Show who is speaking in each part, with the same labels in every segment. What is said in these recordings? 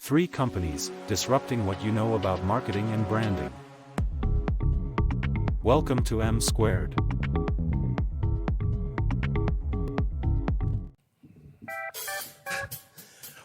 Speaker 1: Three companies, disrupting what you know about marketing and branding. Welcome to M Squared.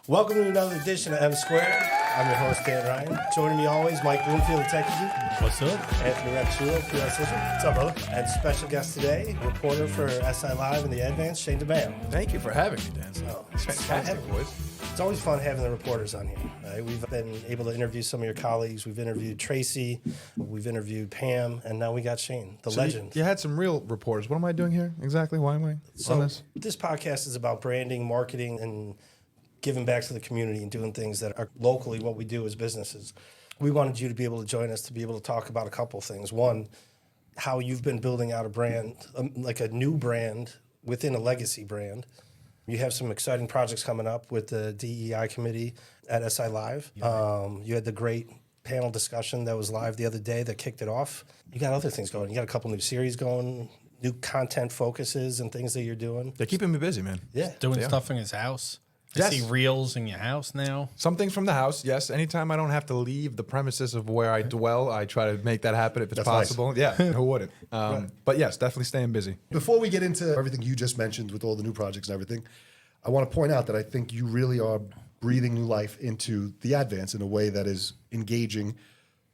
Speaker 2: Welcome to another edition of M Squared. I'm your host, Dan Ryan. Joining me always, Mike Bloomfield, Detective.
Speaker 3: What's up?
Speaker 2: Anthony Rapsulo, PR Assistant. What's up, brother? And special guest today, reporter for SI Live and the Advance, Shane DiMaio.
Speaker 3: Thank you for having me, Dan.
Speaker 2: It's
Speaker 3: Fantastic, boys.
Speaker 2: It's always fun having the reporters on here. Right? We've been able to interview some of your colleagues. We've interviewed Tracy, we've interviewed Pam, and now we got Shane, the legend.
Speaker 3: You had some real reporters. What am I doing here exactly? Why am I on this?
Speaker 2: This podcast is about branding, marketing, and giving back to the community and doing things that are locally what we do as businesses. We wanted you to be able to join us to be able to talk about a couple of things. One, how you've been building out a brand, like a new brand within a legacy brand. You have some exciting projects coming up with the DEI committee at SI Live. You had the great panel discussion that was live the other day that kicked it off. You got other things going. You got a couple new series going, new content focuses and things that you're doing.
Speaker 3: They're keeping me busy, man.
Speaker 2: Yeah.
Speaker 4: Doing stuff in his house. I
Speaker 3: Yes.
Speaker 4: see reels in your house now.
Speaker 3: Some things from the house, yes. Anytime I don't have to leave the premises of where I dwell, I try to make that happen if it's
Speaker 5: That's nice.
Speaker 3: possible. Yeah, who wouldn't? But yes, definitely staying busy.
Speaker 5: Before we get into everything you just mentioned with all the new projects and everything, I want to point out that I think you really are breathing new life into the Advance in a way that is engaging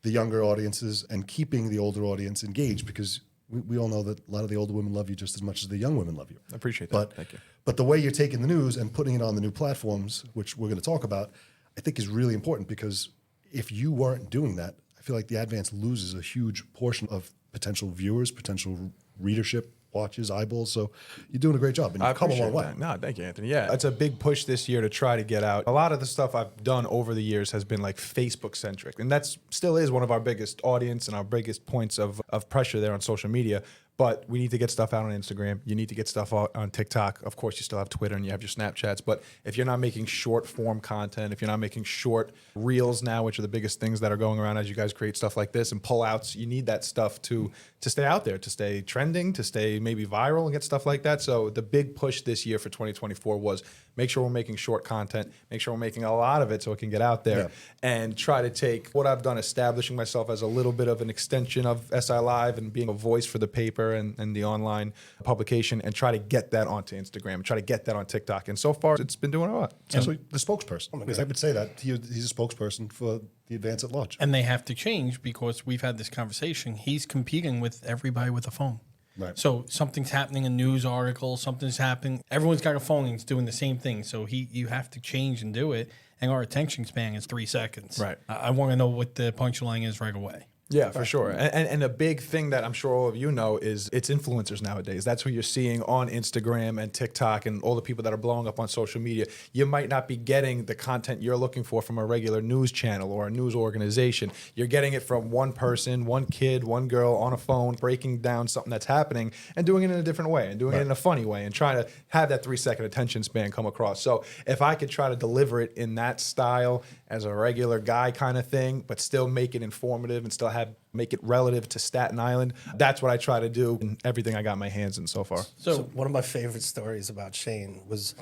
Speaker 5: the younger audiences and keeping the older audience engaged, because we all know that a lot of the older women love you just as much as the young women love you.
Speaker 3: I appreciate that.
Speaker 5: But,
Speaker 3: Thank you.
Speaker 5: But the way you're taking the news and putting it on the new platforms, which we're going to talk about, I think is really important, because if you weren't doing that, I feel like the Advance loses a huge portion of potential viewers, potential readership, watches, eyeballs. So you're doing a great job, and you've come a long way.
Speaker 3: That. No, thank you, Anthony. Yeah, it's a big push this year to try to get out. A lot of the stuff I've done over the years has been like Facebook centric, and that's still is one of our biggest audience and our biggest points of pressure there on social media. But we need to get stuff out on Instagram. You need to get stuff out on TikTok. Of course, you still have Twitter and you have your Snapchats. But if you're not making short form content, if you're not making short reels now, which are the biggest things that are going around as you guys create stuff like this and pullouts, you need that stuff to stay out there, to stay trending, to stay maybe viral and get stuff like that. So the big push this year for 2024 was make sure we're making short content, make sure we're making a lot of it so it can get out there, and try to take what I've done, establishing myself as a little bit of an extension of SI Live and being a voice for the paper and the online publication, and try to get that onto Instagram, try to get that on TikTok. And so far, it's been doing a lot.
Speaker 5: So the spokesperson, because I would say that he's a spokesperson for the Advance at large.
Speaker 4: And they have to change because we've had this conversation. He's competing with everybody with a phone.
Speaker 5: Right.
Speaker 4: So something's happening, a news article, something's happening. Everyone's got a phone and it's doing the same thing. So you have to change and do it. And our attention span is 3 seconds.
Speaker 3: Right.
Speaker 4: I want to know what the punchline is right away.
Speaker 3: Yeah, for sure. And a big thing that I'm sure all of you know is it's influencers nowadays. That's who you're seeing on Instagram and TikTok and all the people that are blowing up on social media. You might not be getting the content you're looking for from a regular news channel or a news organization. You're getting it from one person, one kid, one girl on a phone, breaking down something that's happening and doing it in a different way and doing it in a funny way and trying to have that 3-second attention span come across. So if I could try to deliver it in that style as a regular guy kind of thing, but still make it informative and still make it relative to Staten Island. That's what I try to do in everything I got my hands in so far.
Speaker 2: So one of my favorite stories about Shane was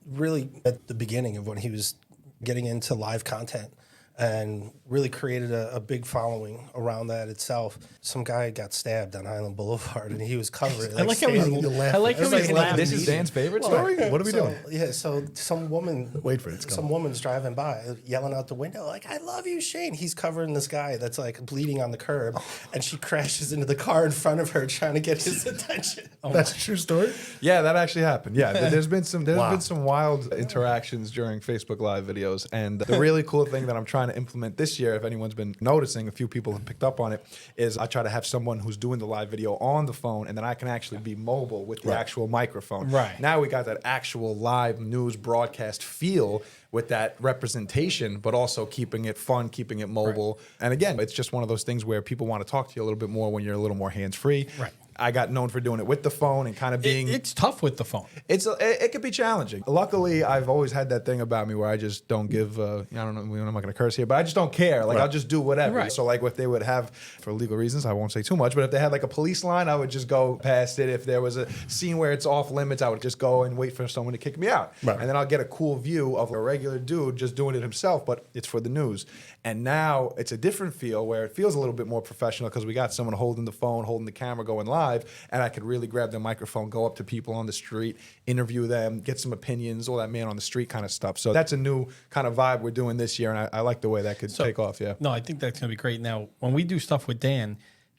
Speaker 2: really at the beginning of when he was getting into live content and really created a big following around that itself. Some guy got stabbed on Highland Boulevard, and he was covered.
Speaker 4: I like how he's laughing.
Speaker 3: This is Dan's favorite story?
Speaker 5: What are we doing?
Speaker 2: Yeah, so some woman,
Speaker 5: Wait for it, it's coming.
Speaker 2: some woman's driving by, yelling out the window, like, "I love you, Shane." He's covering this guy that's like bleeding on the curb, and she crashes into the car in front of her, trying to get his attention.
Speaker 5: That's a true story?
Speaker 3: Yeah, that actually happened. Yeah, there's been some wild interactions during Facebook Live videos, and the really cool thing that I'm trying to implement this year, if anyone's been noticing, a few people have picked up on it, is I try to have someone who's doing the live video on the phone, and then I can actually be mobile with the actual microphone.
Speaker 4: Right.
Speaker 3: Now we got that actual live news broadcast feel with that representation, but also keeping it fun, keeping it mobile. And again, it's just one of those things where people want to talk to you a little bit more when you're a little more hands-free.
Speaker 4: Right.
Speaker 3: I got known for doing it with the phone and kind of being.
Speaker 4: It's tough with the phone.
Speaker 3: It could be challenging. Luckily, I've always had that thing about me where I just don't give. I don't know. I'm not going to curse here, but I just don't care. Like I'll just do whatever.
Speaker 4: Right.
Speaker 3: So like, if they would have, for legal reasons, I won't say too much, but if they had like a police line, I would just go past it. If there was a scene where it's off limits, I would just go and wait for someone to kick me out, and then I'll get a cool view of a regular dude just doing it himself, but it's for the news. And now it's a different feel where it feels a little bit more professional because we got someone holding the phone, holding the camera, going live, and I could really grab the microphone, go up to people on the street, interview them, get some opinions, all that man on the street kind of stuff. So that's a new kind of vibe we're doing this year, and I like the way that could take off. Yeah.
Speaker 4: No, I think that's going to be great. Now, when we do stuff with Dan,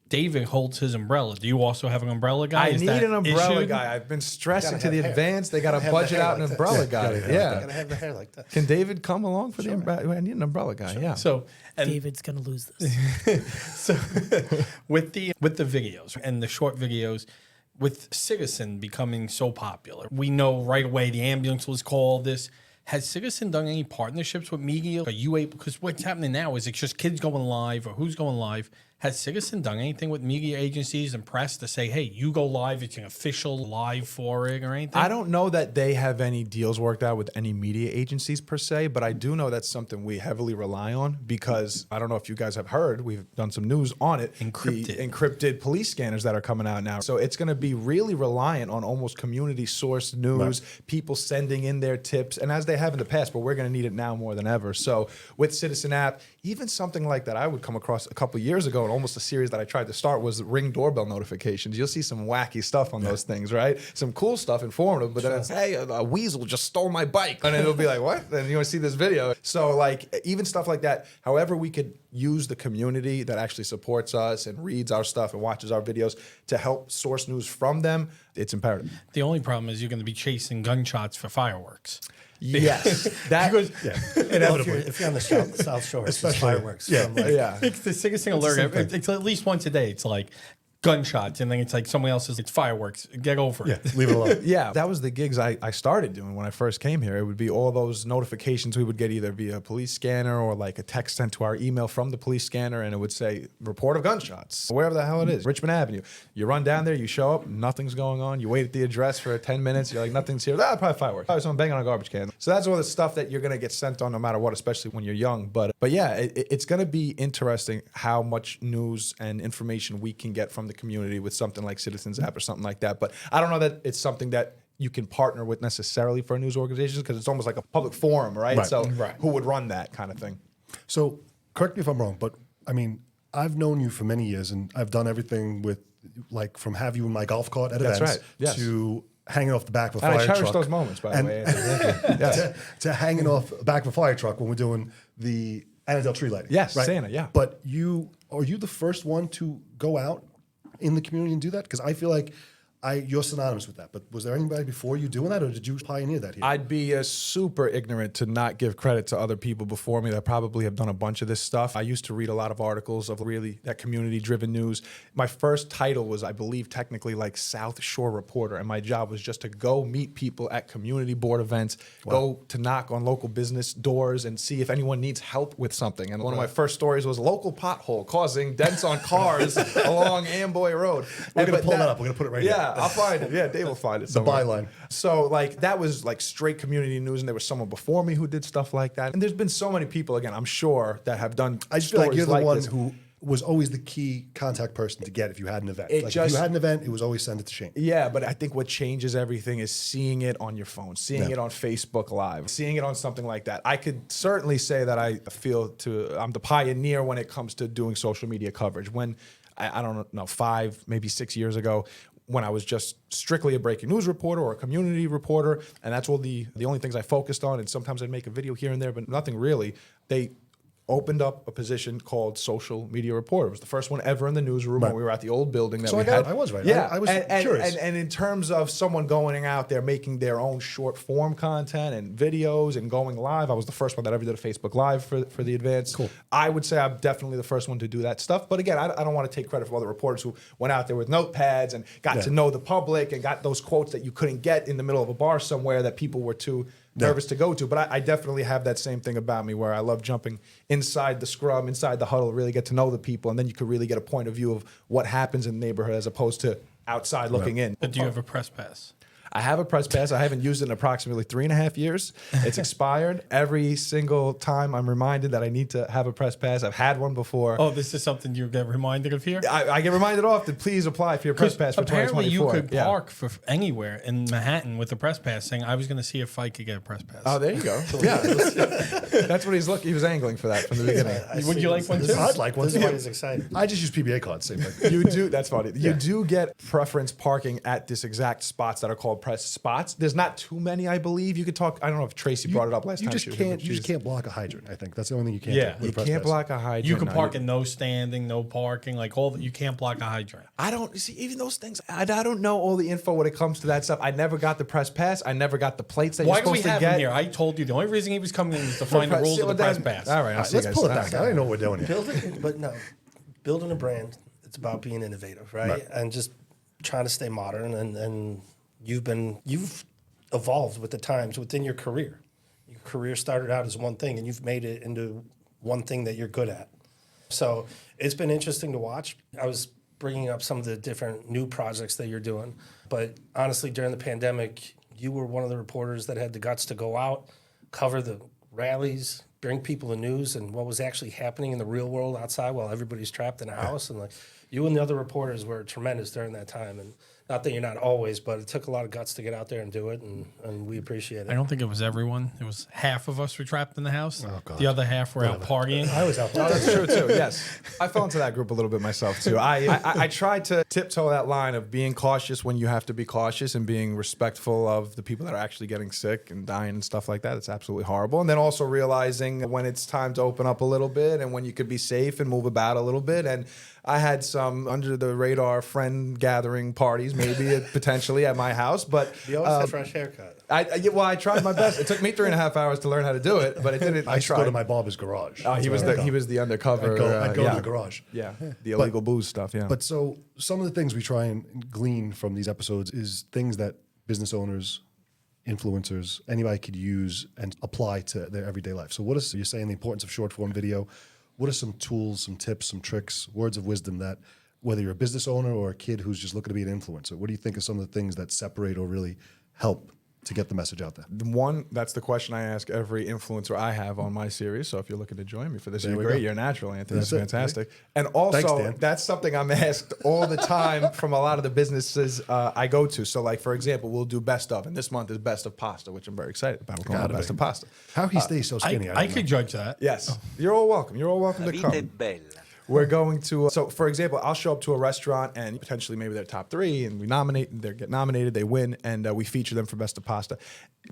Speaker 4: David holds his umbrella. Do you also have an umbrella guy?
Speaker 3: I need an umbrella guy. I've been stressing to the advance. They got to budget out an umbrella guy. Yeah.
Speaker 2: Gotta have the hair like that.
Speaker 3: Can David come along for the umbrella? I need an umbrella guy. Yeah.
Speaker 4: So, and
Speaker 6: David's gonna lose this.
Speaker 4: so with the videos and the short videos, with Citizen becoming so popular, we know right away the ambulance was called. Has Citizen done any partnerships with media? Are you able? Because what's happening now is it's just kids going live or who's going live. Has Citizen done anything with media agencies and press to say, hey, you go live, it's an official live for it or anything?
Speaker 3: I don't know that they have any deals worked out with any media agencies per se, but I do know that's something we heavily rely on because I don't know if you guys have heard, we've done some news on it.
Speaker 4: Encrypted.
Speaker 3: The encrypted police scanners that are coming out now. So it's going to be really reliant on almost community sourced news, people sending in their tips, and as they have in the past, but we're going to need it now more than ever. So with Citizen app, even something like that I would come across a couple years ago, and almost a series that I tried to start was Ring doorbell notifications. You'll see some wacky stuff on those things, right? Some cool stuff, informative, but then it's, hey, a weasel just stole my bike. And then it'll be like, what? Then you want to see this video. So like even stuff like that, however we could use the community that actually supports us and reads our stuff and watches our videos to help source news from them, it's imperative.
Speaker 4: The only problem is you're going to be chasing gunshots for fireworks.
Speaker 3: Yes. That
Speaker 4: Because
Speaker 2: If you're on the South Shore, it's just fireworks.
Speaker 4: it's the sickest thing alert. It's at least once a day. It's like gunshots, and then it's like someone else's. It's fireworks. Get over it.
Speaker 5: Leave it alone.
Speaker 3: Yeah, that was the gigs I started doing when I first came here. It would be all those notifications we would get either via police scanner or like a text sent to our email from the police scanner, and it would say, report of gunshots, wherever the hell it is, Richmond Avenue. You run down there, you show up, nothing's going on. You wait at the address for 10 minutes, you're like, nothing's here. Probably fireworks. Probably someone banging on a garbage can. So that's all the stuff that you're going to get sent on no matter what, especially when you're young. But yeah, it's going to be interesting how much news and information we can get from the community with something like Citizens App or something like that. But I don't know that it's something that you can partner with necessarily for news organizations because it's almost like a public forum, right? So who would run that kind of thing?
Speaker 5: So correct me if I'm wrong, but I mean, I've known you for many years and I've done everything with like from have you in my golf cart at events to hanging off the back of a
Speaker 3: And
Speaker 5: fire
Speaker 3: I
Speaker 5: truck.
Speaker 3: cherish those moments, by the way. Yes.
Speaker 5: to hanging off the back of a fire truck when we're doing the Annandale tree lighting.
Speaker 3: Yes,
Speaker 5: right?
Speaker 3: Santa, yeah.
Speaker 5: But are you the first one to go out in the community and do that? Because I feel like you're synonymous with that. But was there anybody before you doing that, or did you pioneer that here?
Speaker 3: I'd be super ignorant to not give credit to other people before me that probably have done a bunch of this stuff. I used to read a lot of articles of really that community-driven news. My first title was, I believe, technically like South Shore reporter, and my job was just to go meet people at community board events, go to knock on local business doors and see if anyone needs help with something. And one of my first stories was local pothole causing dents on cars along Amboy Road.
Speaker 5: We're going to pull that up. We're going to put it right here.
Speaker 3: Yeah, I'll find it. Yeah, Dave will find it.
Speaker 5: The
Speaker 3: somewhere.
Speaker 5: byline.
Speaker 3: So like that was like straight community news, and there was someone before me who did stuff like that. And there's been so many people, again, I'm sure, that have done.
Speaker 5: I just feel like you're the
Speaker 3: like
Speaker 5: one
Speaker 3: this.
Speaker 5: who was always the key contact person to get if you had an event.
Speaker 3: It
Speaker 5: Like if
Speaker 3: just-
Speaker 5: you had an event, it was always send it to Shane.
Speaker 3: Yeah, but I think what changes everything is seeing it on your phone, seeing it on Facebook Live, seeing it on something like that. I could certainly say that I'm the pioneer when it comes to doing social media coverage. When I don't know, 5, maybe 6 years ago, when I was just strictly a breaking news reporter or a community reporter, and that's all the only things I focused on. And sometimes I'd make a video here and there, but nothing really. They opened up a position called social media reporter. It was the first one ever in the newsroom when we were at the old building that
Speaker 5: So
Speaker 3: we
Speaker 5: I
Speaker 3: had.
Speaker 5: I was right.
Speaker 3: Yeah,
Speaker 5: I was
Speaker 3: and,
Speaker 5: curious.
Speaker 3: And in terms of someone going out there making their own short form content and videos and going live, I was the first one that ever did a Facebook Live for the advance.
Speaker 5: Cool.
Speaker 3: I would say I'm definitely the first one to do that stuff. But again, I don't want to take credit for all the reporters who went out there with notepads and got to know the public and got those quotes that you couldn't get in the middle of a bar somewhere that people were too nervous to go to. But I definitely have that same thing about me where I love jumping inside the scrum, inside the huddle, really get to know the people, and then you could really get a point of view of what happens in the neighborhood as opposed to outside looking in.
Speaker 4: But do you have a press pass?
Speaker 3: I have a press pass. I haven't used it in approximately 3.5 years. It's expired. Every single time I'm reminded that I need to have a press pass. I've had one before.
Speaker 4: Oh, this is something you get reminded of here?
Speaker 3: I get reminded often, please apply for your press pass for
Speaker 4: Apparently
Speaker 3: 2024.
Speaker 4: you could park for anywhere in Manhattan with a press pass saying, I was going to see if I could get a press pass.
Speaker 3: Oh, there you go. Yeah. That's what he's looking. He was angling for that from the beginning.
Speaker 4: Would you like one too?
Speaker 5: I'd like one
Speaker 2: This is why
Speaker 5: too.
Speaker 2: he's excited.
Speaker 5: I just use PBA cards, same thing.
Speaker 3: You do. That's funny. You do get preference parking at this exact spots that are called press spots. There's not too many, I believe. You could talk. I don't know if Tracy brought it up last
Speaker 5: You
Speaker 3: time.
Speaker 5: just
Speaker 3: she was here,
Speaker 5: can't.
Speaker 3: but
Speaker 5: You just
Speaker 3: she's-
Speaker 5: can't block a hydrant. I think that's the only thing you can't.
Speaker 4: Yeah.
Speaker 5: do with
Speaker 3: You
Speaker 5: a press
Speaker 3: can't
Speaker 5: pass.
Speaker 3: block a hydrant.
Speaker 4: You can
Speaker 3: no,
Speaker 4: park in no standing, no parking, like all that. You can't block a hydrant.
Speaker 3: I don't see even those things. I don't know all the info when it comes to that stuff. I never got the press pass. I never got the plates that
Speaker 4: Why
Speaker 3: you're
Speaker 4: do we
Speaker 3: supposed
Speaker 4: have
Speaker 3: to get.
Speaker 4: him here? I told you the only reason he was coming in was to find the rules of the press pass.
Speaker 3: All right,
Speaker 5: All right, let's pull it back. I don't know what we're doing here.
Speaker 2: Building a brand, it's about being innovative, right? And just trying to stay modern. And you've evolved with the times within your career. Your career started out as one thing, and you've made it into one thing that you're good at. So it's been interesting to watch. I was bringing up some of the different new projects that you're doing, but honestly, during the pandemic, you were one of the reporters that had the guts to go out, cover the rallies, bring people the news and what was actually happening in the real world outside while everybody's trapped in a house. And like you and the other reporters were tremendous during that time. And not that you're not always, but it took a lot of guts to get out there and do it, and we appreciate
Speaker 4: I
Speaker 2: it.
Speaker 4: don't think it was everyone. It was half of us were trapped in the house.
Speaker 5: Oh, God.
Speaker 4: The other half were out partying.
Speaker 5: I was out
Speaker 3: Oh,
Speaker 5: there.
Speaker 3: that's true too. Yes, I fell into that group a little bit myself too. I tried to tiptoe that line of being cautious when you have to be cautious and being respectful of the people that are actually getting sick and dying and stuff like that. It's absolutely horrible. And then also realizing when it's time to open up a little bit and when you could be safe and move about a little bit. And I had some under the radar friend gathering parties, maybe potentially at my house, but
Speaker 2: You always had a fresh haircut.
Speaker 3: I tried my best. It took me 3.5 hours to learn how to do it, but it didn't.
Speaker 5: I used to go to my barber's garage.
Speaker 3: Oh,
Speaker 5: That's
Speaker 3: he was
Speaker 5: where I'd
Speaker 3: the
Speaker 5: go.
Speaker 3: he was the undercover.
Speaker 5: I'd go
Speaker 3: yeah.
Speaker 5: to the garage.
Speaker 3: Yeah, the illegal booze stuff. Yeah,
Speaker 5: But so some of the things we try and glean from these episodes is things that business owners, influencers, anybody could use and apply to their everyday life. So you're saying the importance of short form video. What are some tools, some tips, some tricks, words of wisdom that whether you're a business owner or a kid who's just looking to be an influencer, what do you think are some of the things that separate or really help to get the message out there?
Speaker 3: that's the question I ask every influencer I have on my series. So if you're looking to join me for this,
Speaker 5: There
Speaker 3: you're
Speaker 5: we
Speaker 3: great.
Speaker 5: go.
Speaker 3: You're natural, Anthony.
Speaker 5: That's
Speaker 3: That's
Speaker 5: it.
Speaker 3: fantastic. And also,
Speaker 5: Thanks, Dan.
Speaker 3: that's something I'm asked all the time from a lot of the businesses I go to. So, like for example, we'll do best of, and this month is best of pasta, which I'm very excited about. We're going to
Speaker 5: Gotta
Speaker 3: best
Speaker 5: be.
Speaker 3: of pasta.
Speaker 5: How he stays so skinny,
Speaker 4: I
Speaker 5: don't
Speaker 4: could
Speaker 5: know.
Speaker 4: judge that.
Speaker 3: Yes, you're all welcome. You're all welcome to come. We're going to, so for example, I'll show up to a restaurant and potentially maybe they're top 3 and they get nominated, they win, and we feature them for Best of Pasta.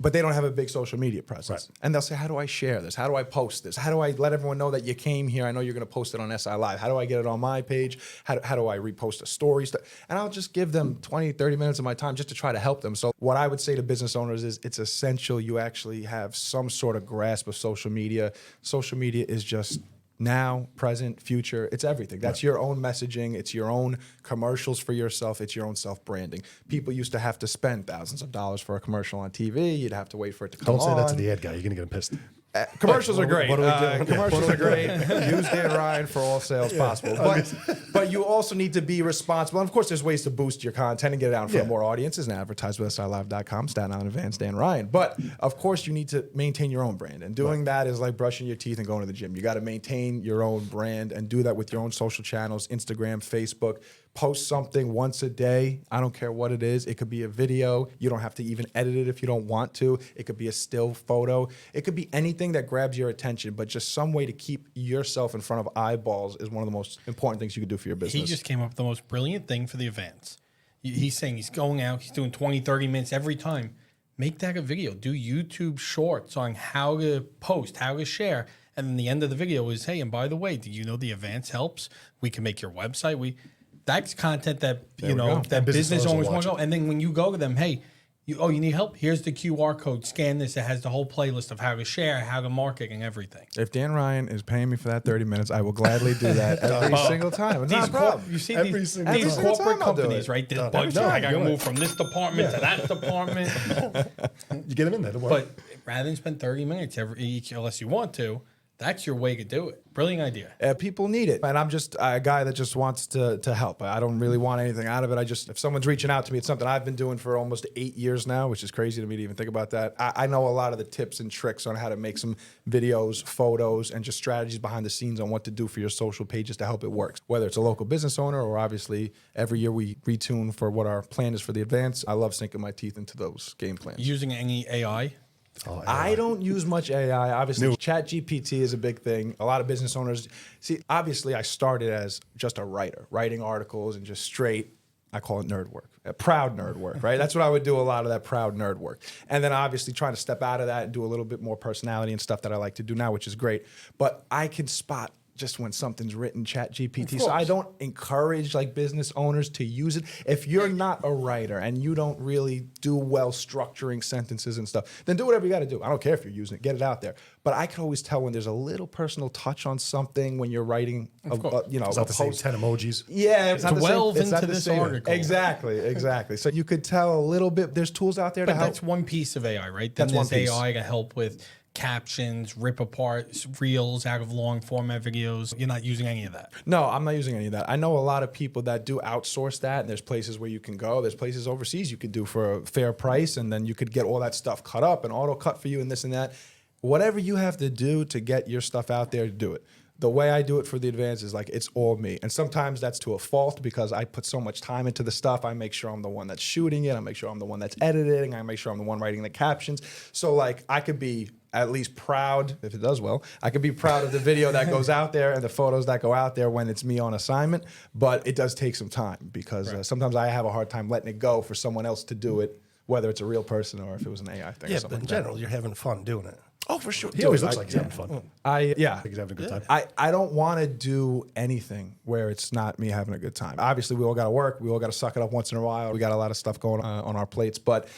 Speaker 3: But they don't have a big social media presence. Right. And they'll say, how do I share this? How do I post this? How do I let everyone know that you came here? I know you're going to post it on SI Live. How do I get it on my page? How do I repost a story? And I'll just give them 20, 30 minutes of my time just to try to help them. So what I would say to business owners is it's essential you actually have some sort of grasp of social media. Social media is just now, present, future, it's everything. That's your own messaging. It's your own commercials for yourself. It's your own self-branding. People used to have to spend thousands of dollars for a commercial on TV. You'd have to wait for it to come on.
Speaker 5: Don't say that to the ad guy. You're going to get him pissed.
Speaker 3: Commercials are great.
Speaker 2: what are we doing?
Speaker 3: Commercials are great. Use Dan Ryan for all sales possible. But you also need to be responsible. And of course, there's ways to boost your content and get it out in front of more audiences and advertise with SILive.com, Staten Island Advance, Dan Ryan. But of course, you need to maintain your own brand. And doing that is like brushing your teeth and going to the gym. You got to maintain your own brand and do that with your own social channels, Instagram, Facebook. Post something once a day. I don't care what it is. It could be a video. You don't have to even edit it if you don't want to. It could be a still photo. It could be anything that grabs your attention, but just some way to keep yourself in front of eyeballs is one of the most important things you can do for your business.
Speaker 4: He just came up with the most brilliant thing for the events. He's saying he's going out, he's doing 20, 30 minutes every time. Make that a video. Do YouTube shorts on how to post, how to share. And then the end of the video is, hey, and by the way, did you know the advance helps? We can make your website. That's content that that business owners want to go. And then when you go to them, hey, you need help? Here's the QR code. Scan this. It has the whole playlist of how to share, how to market, and everything.
Speaker 3: If Dan Ryan is paying me for that 30 minutes, I will gladly do that every single time. It's not a problem.
Speaker 4: You see
Speaker 5: Every
Speaker 4: these
Speaker 5: single
Speaker 4: corporate
Speaker 3: time I'll do
Speaker 4: companies,
Speaker 3: it.
Speaker 4: right? This
Speaker 5: every
Speaker 4: budget,
Speaker 5: time,
Speaker 4: I got to
Speaker 5: you're right.
Speaker 4: move from this department to that department.
Speaker 5: You get him in there. Don't worry.
Speaker 4: But rather than spend 30 minutes unless you want to, That's your way to do it. Brilliant idea.
Speaker 3: People need it. And I'm just a guy that just wants to help. I don't really want anything out of it. If someone's reaching out to me, it's something I've been doing for almost 8 years now, which is crazy to me to even think about that. I know a lot of the tips and tricks on how to make some videos, photos, and just strategies behind the scenes on what to do for your social pages to help it work. Whether it's a local business owner or obviously every year we retune for what our plan is for the advance. I love sinking my teeth into those game plans.
Speaker 4: Using any AI?
Speaker 5: Oh,
Speaker 3: I don't use much AI. Obviously, ChatGPT is a big thing. A lot of business owners see. Obviously, I started as just a writer, writing articles and just straight. I call it nerd work, proud nerd work, right? That's what I would do. A lot of that proud nerd work, and then obviously trying to step out of that and do a little bit more personality and stuff that I like to do now, which is great. But I can spot just when something's written ChatGPT. So I don't encourage like business owners to use it. If you're not a writer and you don't really do well structuring sentences and stuff, then do whatever you got to do. I don't care if you're using it, get it out there. But I can always tell when there's a little personal touch on something when you're writing,
Speaker 5: It's not the same 10 emojis.
Speaker 3: Yeah, it's not the same.
Speaker 4: Delve
Speaker 3: It's not
Speaker 4: into
Speaker 3: the
Speaker 4: this
Speaker 3: same.
Speaker 4: article.
Speaker 3: Exactly. So you could tell a little bit. There's tools out there to
Speaker 4: But
Speaker 3: help.
Speaker 4: that's one piece of AI, right? Then
Speaker 3: That's one
Speaker 4: there's
Speaker 3: piece.
Speaker 4: AI to help with captions, rip apart reels out of long format videos. You're not using any of that.
Speaker 3: No, I'm not using any of that. I know a lot of people that do outsource that, and there's places where you can go. There's places overseas you could do for a fair price, and then you could get all that stuff cut up and auto cut for you and this and that. Whatever you have to do to get your stuff out there, do it. The way I do it for the advance is like it's all me. And sometimes that's to a fault because I put so much time into the stuff. I make sure I'm the one that's shooting it. I make sure I'm the one that's editing. I make sure I'm the one writing the captions. So like I could be at least proud, if it does well, I could be proud of the video that goes out there and the photos that go out there when it's me on assignment. But it does take some time because sometimes I have a hard time letting it go for someone else to do it, whether it's a real person or if it was an AI thing.
Speaker 2: Yeah,
Speaker 3: or
Speaker 2: but
Speaker 3: something
Speaker 2: in
Speaker 3: like
Speaker 2: general, you're having fun doing it.
Speaker 3: Oh, for sure.
Speaker 5: He always looks like he's having fun.
Speaker 3: I
Speaker 5: think he's having a good time.
Speaker 3: I don't want to do anything where it's not me having a good time. Obviously, we all got to work. We all got to suck it up once in a while. We got a lot of stuff going on our plates. But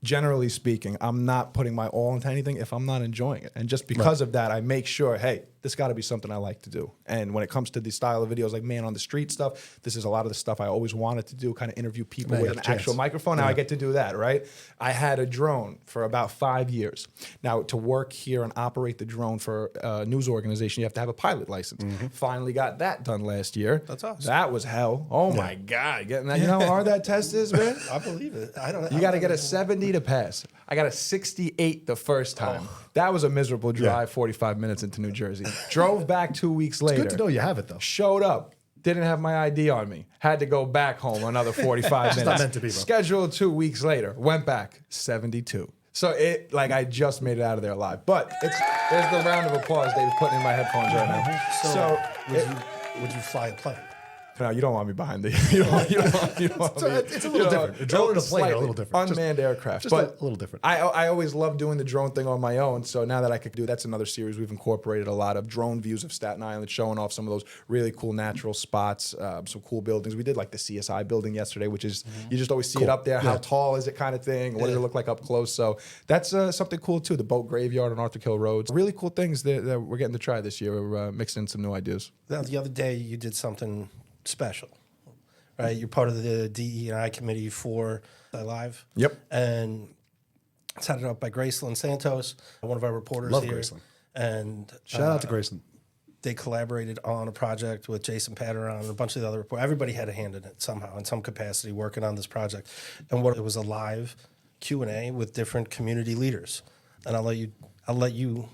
Speaker 3: generally speaking, I'm not putting my all into anything if I'm not enjoying it. And just because of that, I make sure, hey, this got to be something I like to do. And when it comes to the style of videos like man on the street stuff, this is a lot of the stuff I always wanted to do, kind of interview people
Speaker 5: Now you
Speaker 3: with
Speaker 5: got
Speaker 3: an
Speaker 5: a
Speaker 3: actual
Speaker 5: chance.
Speaker 3: microphone. Now I get to do that, right? I had a drone for about 5 years. Now to work here and operate the drone for a news organization, you have to have a pilot license. Finally got that done last year.
Speaker 2: That's awesome.
Speaker 3: That was hell. Oh my God. Getting that, you know how hard that test is, man?
Speaker 2: I believe it. I don't.
Speaker 3: You got to get a 70 to pass. I got a 68 the first time. That was a miserable drive, 45 minutes into New Jersey. Drove back 2 weeks later.
Speaker 5: Good to know you have it, though.
Speaker 3: Showed up. Didn't have my ID on me. Had to go back home another 45 minutes.
Speaker 5: not meant to be, bro.
Speaker 3: Scheduled 2 weeks later. Went back 72. So it like I just made it out of there alive. But there's the round of applause David's putting in my headphones right now.
Speaker 2: So,
Speaker 3: it-
Speaker 2: would you fly a plane?
Speaker 3: No, you don't want me behind the. You don't want me,
Speaker 5: It's a little different. A drone and a plane are a little different.
Speaker 3: Unmanned aircraft,
Speaker 5: just
Speaker 3: but
Speaker 5: a little different.
Speaker 3: I always loved doing the drone thing on my own. So now that I could do that's another series we've incorporated a lot of drone views of Staten Island, showing off some of those really cool natural spots, some cool buildings. We did like the CSI building yesterday, which is you just always see it up there. How tall is it, kind of thing? What does it look like up close? So that's something cool too. The boat graveyard on Arthur Kill Road. Really cool things that we're getting to try this year. We're mixing in some new ideas.
Speaker 2: Now, the other day you did something special, right? You're part of the DE&I committee for Live.
Speaker 3: Yep.
Speaker 2: And it's headed up by Graceland Santos, one of our reporters
Speaker 5: Love
Speaker 2: here.
Speaker 5: Graceland.
Speaker 2: And
Speaker 5: Shout out to Graceland.
Speaker 2: they collaborated on a project with Jason Patteron and a bunch of the other reporters. Everybody had a hand in it somehow, in some capacity, working on this project. And it was a live Q&A with different community leaders. And I'll let you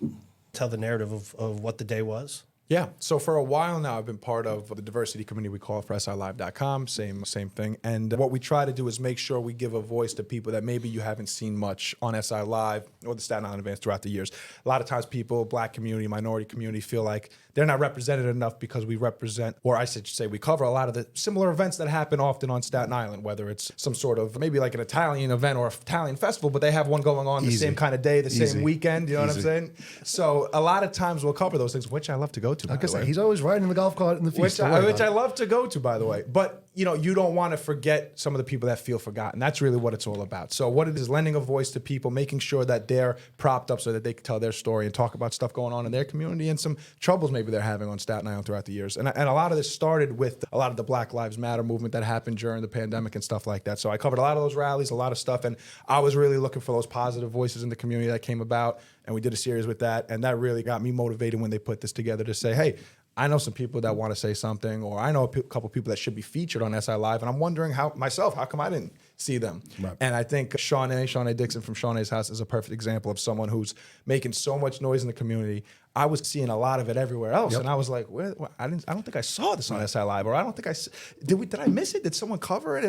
Speaker 2: tell the narrative of what the day was.
Speaker 3: Yeah. So for a while now, I've been part of the diversity committee we call for SILive.com. Same thing. And what we try to do is make sure we give a voice to people that maybe you haven't seen much on SI Live or the Staten Island Advance throughout the years. A lot of times people, black community, minority community, feel like they're not represented enough because we represent, or I should say we cover a lot of the similar events that happen often on Staten Island, whether it's some sort of, maybe like an Italian event or an Italian festival, but they have one going on the same kind of day, the same weekend, you know what I'm saying? So a lot of times we'll cover those things, which I love to go to.
Speaker 5: Like I said, he's always riding the golf cart in the feast.
Speaker 3: Which I love to go to, by the way. But you don't want to forget some of the people that feel forgotten. That's really what it's all about. So what it is, lending a voice to people, making sure that they're propped up so that they can tell their story and talk about stuff going on in their community and some troubles maybe they're having on Staten Island throughout the years. And a lot of this started with a lot of the Black Lives Matter movement that happened during the pandemic and stuff like that. So I covered a lot of those rallies, a lot of stuff, and I was really looking for those positive voices in the community that came about, and we did a series with that, and that really got me motivated when they put this together to say, hey, I know some people that want to say something, or I know a couple people that should be featured on SI Live, and I'm wondering how come I didn't see them?
Speaker 5: Right.
Speaker 3: And I think Shawnee Dixon from Shawnee's House is a perfect example of someone who's making so much noise in the community. I was seeing a lot of it everywhere else, and I was like, I don't think I saw this on SI Live, or I don't think did I miss it? Did someone cover it?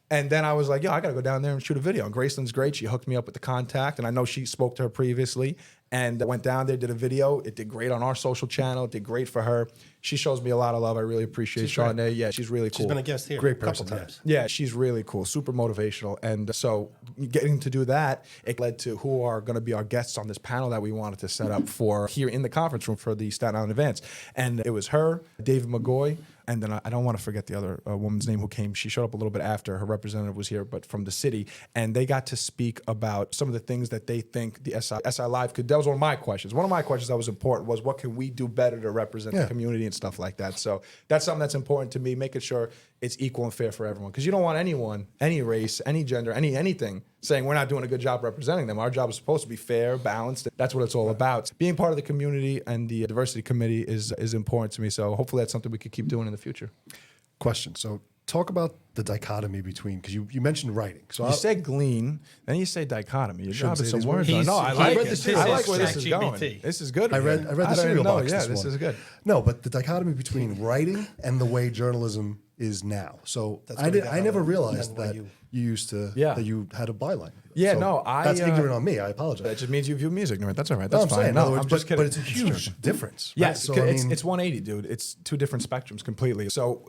Speaker 3: And then I was like, I got to go down there and shoot a video. And Graceland's great. She hooked me up with the contact, and I know she spoke to her previously. And went down there, did a video. It did great on our social channel. It did great for her. She shows me a lot of love. I really appreciate Shawnee. Yeah, she's really cool.
Speaker 2: She's been a guest here
Speaker 3: Great
Speaker 2: a couple
Speaker 3: person.
Speaker 2: times.
Speaker 3: Yeah, she's really cool. Super motivational. And so getting to do that, it led to who are going to be our guests on this panel that we wanted to set up for here in the conference room for the Staten Island Advance. And it was her, David McGoy, and then I don't want to forget the other woman's name who came. She showed up a little bit after. Her representative was here, but from the city. And they got to speak about some of the things that they think the SI Live could. That was one of my questions. One of my questions that was important was, what can we do better to represent the community and stuff like that? So that's something that's important to me, making sure it's equal and fair for everyone. Because you don't want anyone, any race, any gender, anything saying we're not doing a good job representing them. Our job is supposed to be fair, balanced. That's what it's all about. Being part of the community and the diversity committee is important to me. So hopefully that's something we could keep doing in the future.
Speaker 5: Question. So talk about the dichotomy between, because you mentioned writing. So
Speaker 3: You say glean, then you say dichotomy. You're
Speaker 5: Shouldn't
Speaker 3: dropping
Speaker 5: say
Speaker 3: some
Speaker 5: these
Speaker 3: words.
Speaker 5: words.
Speaker 3: No, I
Speaker 4: He's-
Speaker 3: like
Speaker 4: he-
Speaker 3: it.
Speaker 4: this
Speaker 3: I
Speaker 4: is
Speaker 3: like where this is
Speaker 4: ChatGPT.
Speaker 3: going. This is good.
Speaker 5: I read
Speaker 3: man.
Speaker 5: the
Speaker 3: didn't
Speaker 5: cereal
Speaker 3: know.
Speaker 5: box
Speaker 3: Yeah,
Speaker 5: this
Speaker 3: this
Speaker 5: morning.
Speaker 3: is good.
Speaker 5: No, but the dichotomy between writing and the way journalism is now. So
Speaker 2: That's what we got
Speaker 5: I never
Speaker 2: on
Speaker 5: realized that
Speaker 2: NYU.
Speaker 5: you used to,
Speaker 3: Yeah.
Speaker 5: that you had a byline.
Speaker 3: Yeah,
Speaker 5: So
Speaker 3: no,
Speaker 5: that's
Speaker 3: I,
Speaker 5: ignorant on me. I apologize.
Speaker 3: That just means you view music ignorant. That's all right.
Speaker 5: No,
Speaker 3: That's
Speaker 5: I'm
Speaker 3: fine.
Speaker 5: saying, in
Speaker 3: No,
Speaker 5: other words,
Speaker 3: I'm just kidding.
Speaker 5: but it's a huge difference. right?
Speaker 3: Yes,
Speaker 5: So, I mean,
Speaker 3: it's 180, dude. It's two different spectrums completely. So,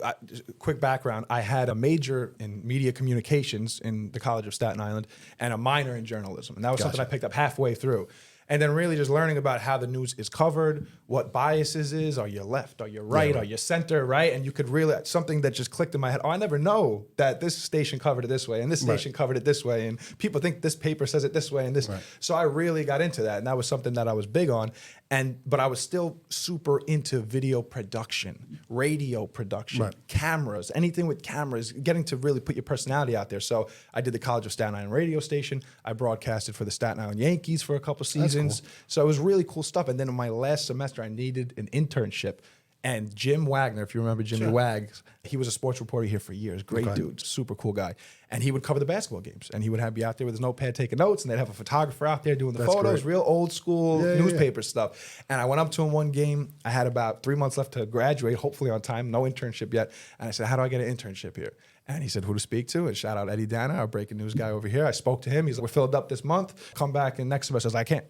Speaker 3: quick background: I had a major in media communications in the College of Staten Island and a minor in journalism, and that was something I picked up halfway through. And then really just learning about how the news is covered, what biases is, are you left, are you right, are you center, right? And you could really, something that just clicked in my head, I never know that this station covered it this way and this station covered it this way, and people think this paper says it this way and this.
Speaker 5: Right.
Speaker 3: So I really got into that, and that was something that I was big on. But I was still super into video production, radio production, cameras, anything with cameras, getting to really put your personality out there. So I did the College of Staten Island radio station. I broadcasted for the Staten Island Yankees for a couple seasons. So it was really cool stuff. And then in my last semester, I needed an internship. And Jim Wagner, if you remember Jimmy Wags, he was a sports reporter here for years. Great dude, super cool guy. And he would cover the basketball games. And he would be out there with his notepad taking notes, and they'd have a photographer out there doing the photos, real old school newspaper stuff. And I went up to him one game. I had about 3 months left to graduate, hopefully on time, no internship yet. And I said, how do I get an internship here? And he said, who to speak to? And shout out Eddie Dana, our breaking news guy over here. I spoke to him. He's like, we're filled up this month. Come back in next semester. I was like, I can't.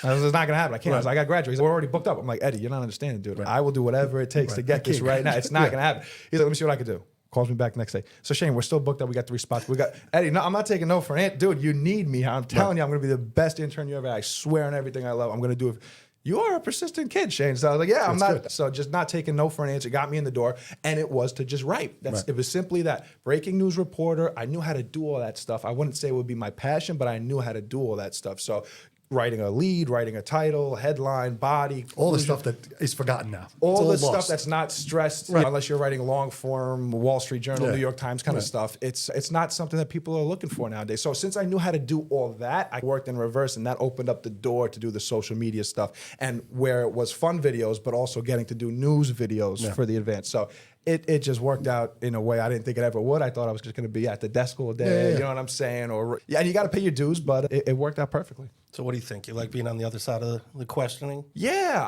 Speaker 3: I was, it's not gonna happen. I can't. I was like, I got to graduate. He's like, we're already booked up. I'm like, Eddie, you're not understanding, dude. I will do whatever it takes to get this right now. It's not gonna happen. He's like, let me see what I can do. Calls me back the next day. So Shane, we're still booked up. We got 3 spots. We got Eddie. No, I'm not taking no for an ant, dude. You need me. I'm telling you, I'm gonna be the best intern you ever had. I swear on everything I love. I'm gonna do it. You are a persistent kid, Shane. So I was like, yeah, I'm not. Good. So just not taking no for an answer got me in the door, and it was to just write. It was simply that. Breaking news reporter. I knew how to do all that stuff. I wouldn't say it would be my passion, but I knew how to do all that stuff. So writing a lead, writing a title, headline, body.
Speaker 5: All the stuff that is forgotten now.
Speaker 3: All the
Speaker 5: lost.
Speaker 3: stuff that's not stressed, unless you're writing long form, Wall Street Journal, New York Times kind of stuff. It's not something that people are looking for nowadays. So since I knew how to do all that, I worked in reverse, and that opened up the door to do the social media stuff, and where it was fun videos, but also getting to do news videos for the advance. So it just worked out in a way I didn't think it ever would. I thought I was just going to be at the desk all day, you know what I'm saying? And you got to pay your dues, but it worked out perfectly.
Speaker 2: So what do you think? You like being on the other side of the questioning?
Speaker 3: Yeah,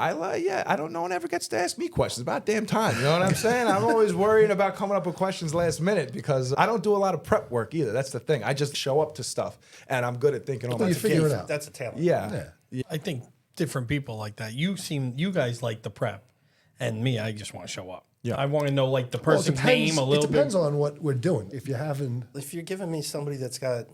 Speaker 3: I don't. No one ever gets to ask me questions. About damn time. You know what I'm saying? I'm always worrying about coming up with questions last minute because I don't do a lot of prep work either. That's the thing. I just show up to stuff, and I'm good at thinking.
Speaker 5: You figure it out.
Speaker 2: That's a talent.
Speaker 3: Yeah.
Speaker 4: I think different people like that. You guys like the prep, and me, I just want to show up.
Speaker 3: Yeah.
Speaker 4: I want to know like the
Speaker 5: Well, it
Speaker 4: person's name a little
Speaker 5: It depends
Speaker 4: bit.
Speaker 5: on what we're doing. If you're having,
Speaker 2: If you're giving me somebody that's got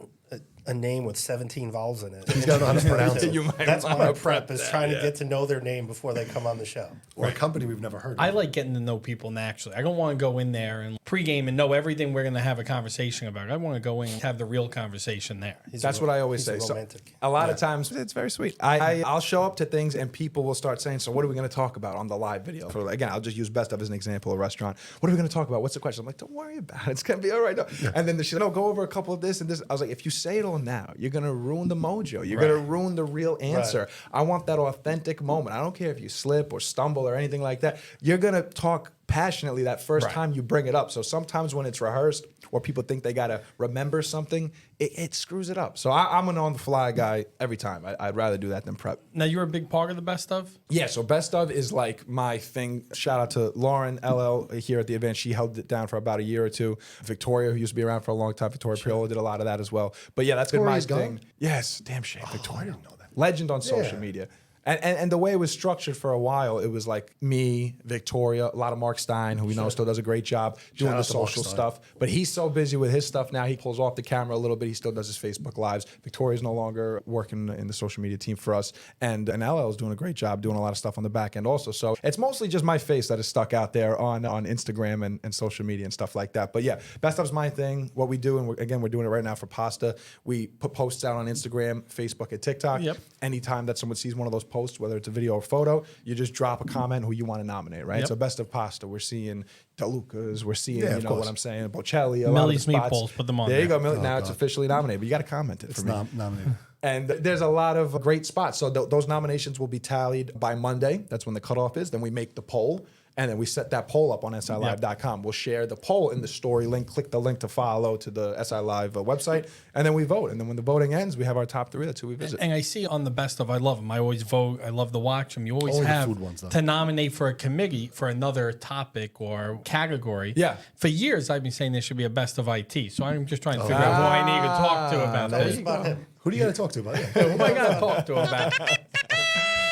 Speaker 2: a name with 17 vowels in it,
Speaker 5: he's got to know how to pronounce it.
Speaker 3: You might
Speaker 2: that's
Speaker 3: wanna
Speaker 2: my
Speaker 3: prep
Speaker 2: prep is
Speaker 3: that,
Speaker 2: trying to get to know their name before they come on the show.
Speaker 5: Or a company we've never heard of.
Speaker 4: I like getting to know people naturally. I don't want to go in there and pregame and know everything we're going to have a conversation about. I want to go in and have the real conversation there.
Speaker 3: That's what I always say.
Speaker 2: He's a
Speaker 3: So
Speaker 2: romantic.
Speaker 3: a lot of times it's very sweet. I'll show up to things and people will start saying, so what are we going to talk about on the live video? For, again, I'll just use Best Of as an example, a restaurant. What are we going to talk about? What's the question? I'm like, don't worry about it. It's going to be all right. And then she's like, no, go over a couple of this and this. I was like, if you say it all now, you're going to ruin the mojo. You're going to ruin the real answer.
Speaker 2: Right.
Speaker 3: I want that authentic moment. I don't care if you slip or stumble or anything like that. You're going to talk passionately that first time you bring it up. So sometimes when it's rehearsed or people think they got to remember something, it screws it up. So I'm an on-the-fly guy every time. I'd rather do that than prep.
Speaker 4: Now, you're a big part of the Best Of?
Speaker 3: Yeah, so Best Of is like my thing. Shout out to Lauren LL here at the event. She held it down for about a year or two. Victoria, who used to be around for a long time, Victoria Priola did a lot of that as well. But yeah, that's been my
Speaker 5: Victoria's
Speaker 3: thing.
Speaker 5: gone?
Speaker 3: Yes, damn shame, Victoria.
Speaker 5: I didn't know that.
Speaker 3: Legend on social media. And the way it was structured for a while, it was like me, Victoria, a lot of Mark Stein, who we know still does a great job doing the
Speaker 5: out to Mark
Speaker 3: social
Speaker 5: Stein.
Speaker 3: stuff. But he's so busy with his stuff now, he pulls off the camera a little bit. He still does his Facebook Lives. Victoria's no longer working in the social media team for us. And LL is doing a great job doing a lot of stuff on the back end also. So it's mostly just my face that is stuck out there on Instagram and social media and stuff like that. But yeah, Best Of's my thing. What we do, and we're doing it right now for Pasta. We put posts out on Instagram, Facebook, and TikTok.
Speaker 4: Yep.
Speaker 3: Anytime that someone sees one of those posts, whether it's a video or photo, you just drop a comment who you want to nominate, right?
Speaker 4: Yep.
Speaker 3: So Best of Pasta, we're seeing DeLuca's, we're seeing,
Speaker 5: Yeah,
Speaker 3: you
Speaker 5: of
Speaker 3: know
Speaker 5: course.
Speaker 3: what I'm saying, Bocelli, a
Speaker 4: Millie's
Speaker 3: lot of the spots.
Speaker 4: Meatballs, put them on
Speaker 3: There you
Speaker 4: there.
Speaker 3: go, Millie. Now it's officially nominated, but you got to comment it for me.
Speaker 5: Nominated.
Speaker 3: And there's a lot of great spots. So those nominations will be tallied by Monday. That's when the cutoff is. Then we make the poll. And then we set that poll up on SILive.com. We'll share the poll in the story link. Click the link to follow to the SI Live website. And then we vote. And then when the voting ends, we have our top 3. That's who we visit.
Speaker 4: And I see on the Best Of, I love them. I always vote. I love to watch them. You always
Speaker 5: Only the
Speaker 4: have
Speaker 5: food ones, though.
Speaker 4: to nominate for a committee for another topic or category.
Speaker 3: Yeah.
Speaker 4: For years, I've been saying there should be a Best of IT. So I'm just trying to figure out who I need to talk to about
Speaker 2: That was
Speaker 4: this.
Speaker 2: about him.
Speaker 5: Who do you got to talk to about it?
Speaker 4: Who am I going to talk to about?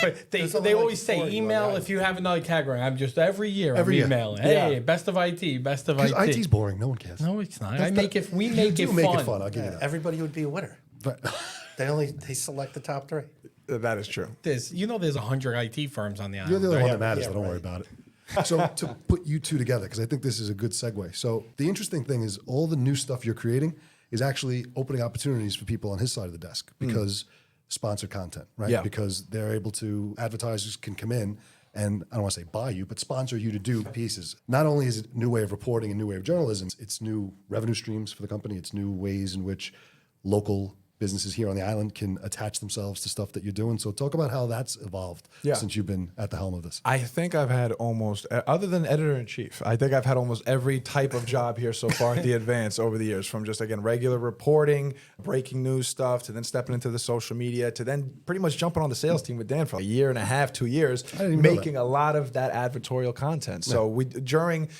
Speaker 4: But
Speaker 2: There's only
Speaker 4: they
Speaker 2: like
Speaker 4: always say
Speaker 2: 40
Speaker 4: email
Speaker 2: on
Speaker 4: if you have another category. I'm just every year
Speaker 5: Every
Speaker 4: I'm
Speaker 5: year.
Speaker 4: emailing. Hey,
Speaker 3: Yeah.
Speaker 4: Best of IT, Best of IT.
Speaker 5: Because IT's boring. No one cares.
Speaker 4: No, it's not.
Speaker 5: That's
Speaker 4: We
Speaker 5: you
Speaker 4: make
Speaker 5: do
Speaker 4: it
Speaker 5: make
Speaker 4: fun.
Speaker 5: it fun. I'll give you that.
Speaker 2: Everybody would be a winner.
Speaker 5: But
Speaker 2: They select the top 3.
Speaker 3: That is true.
Speaker 4: There's 100 IT firms on the island.
Speaker 5: you're the only one
Speaker 2: Yeah,
Speaker 5: that matters,
Speaker 2: yeah,
Speaker 5: so don't
Speaker 2: right.
Speaker 5: worry about it. So to put you two together, because I think this is a good segue. So the interesting thing is all the new stuff you're creating is actually opening opportunities for people on his side of the desk because sponsored content, right?
Speaker 3: Yeah.
Speaker 5: Because they're able to, advertisers can come in and I don't want to say buy you, but sponsor you to do pieces. Not only is it a new way of reporting, a new way of journalism, it's new revenue streams for the company. It's new ways in which local businesses here on the island can attach themselves to stuff that you're doing. So talk about how that's evolved since you've been at the helm of this.
Speaker 3: I think I've had almost, other than editor-in-chief, I think I've had almost every type of job here so far at the Advance over the years, from just, again, regular reporting, breaking news stuff, to then stepping into the social media, to then pretty much jumping on the sales team with Dan for a year and a half, 2 years,
Speaker 5: didn't even know
Speaker 3: making a lot of that advertorial content. So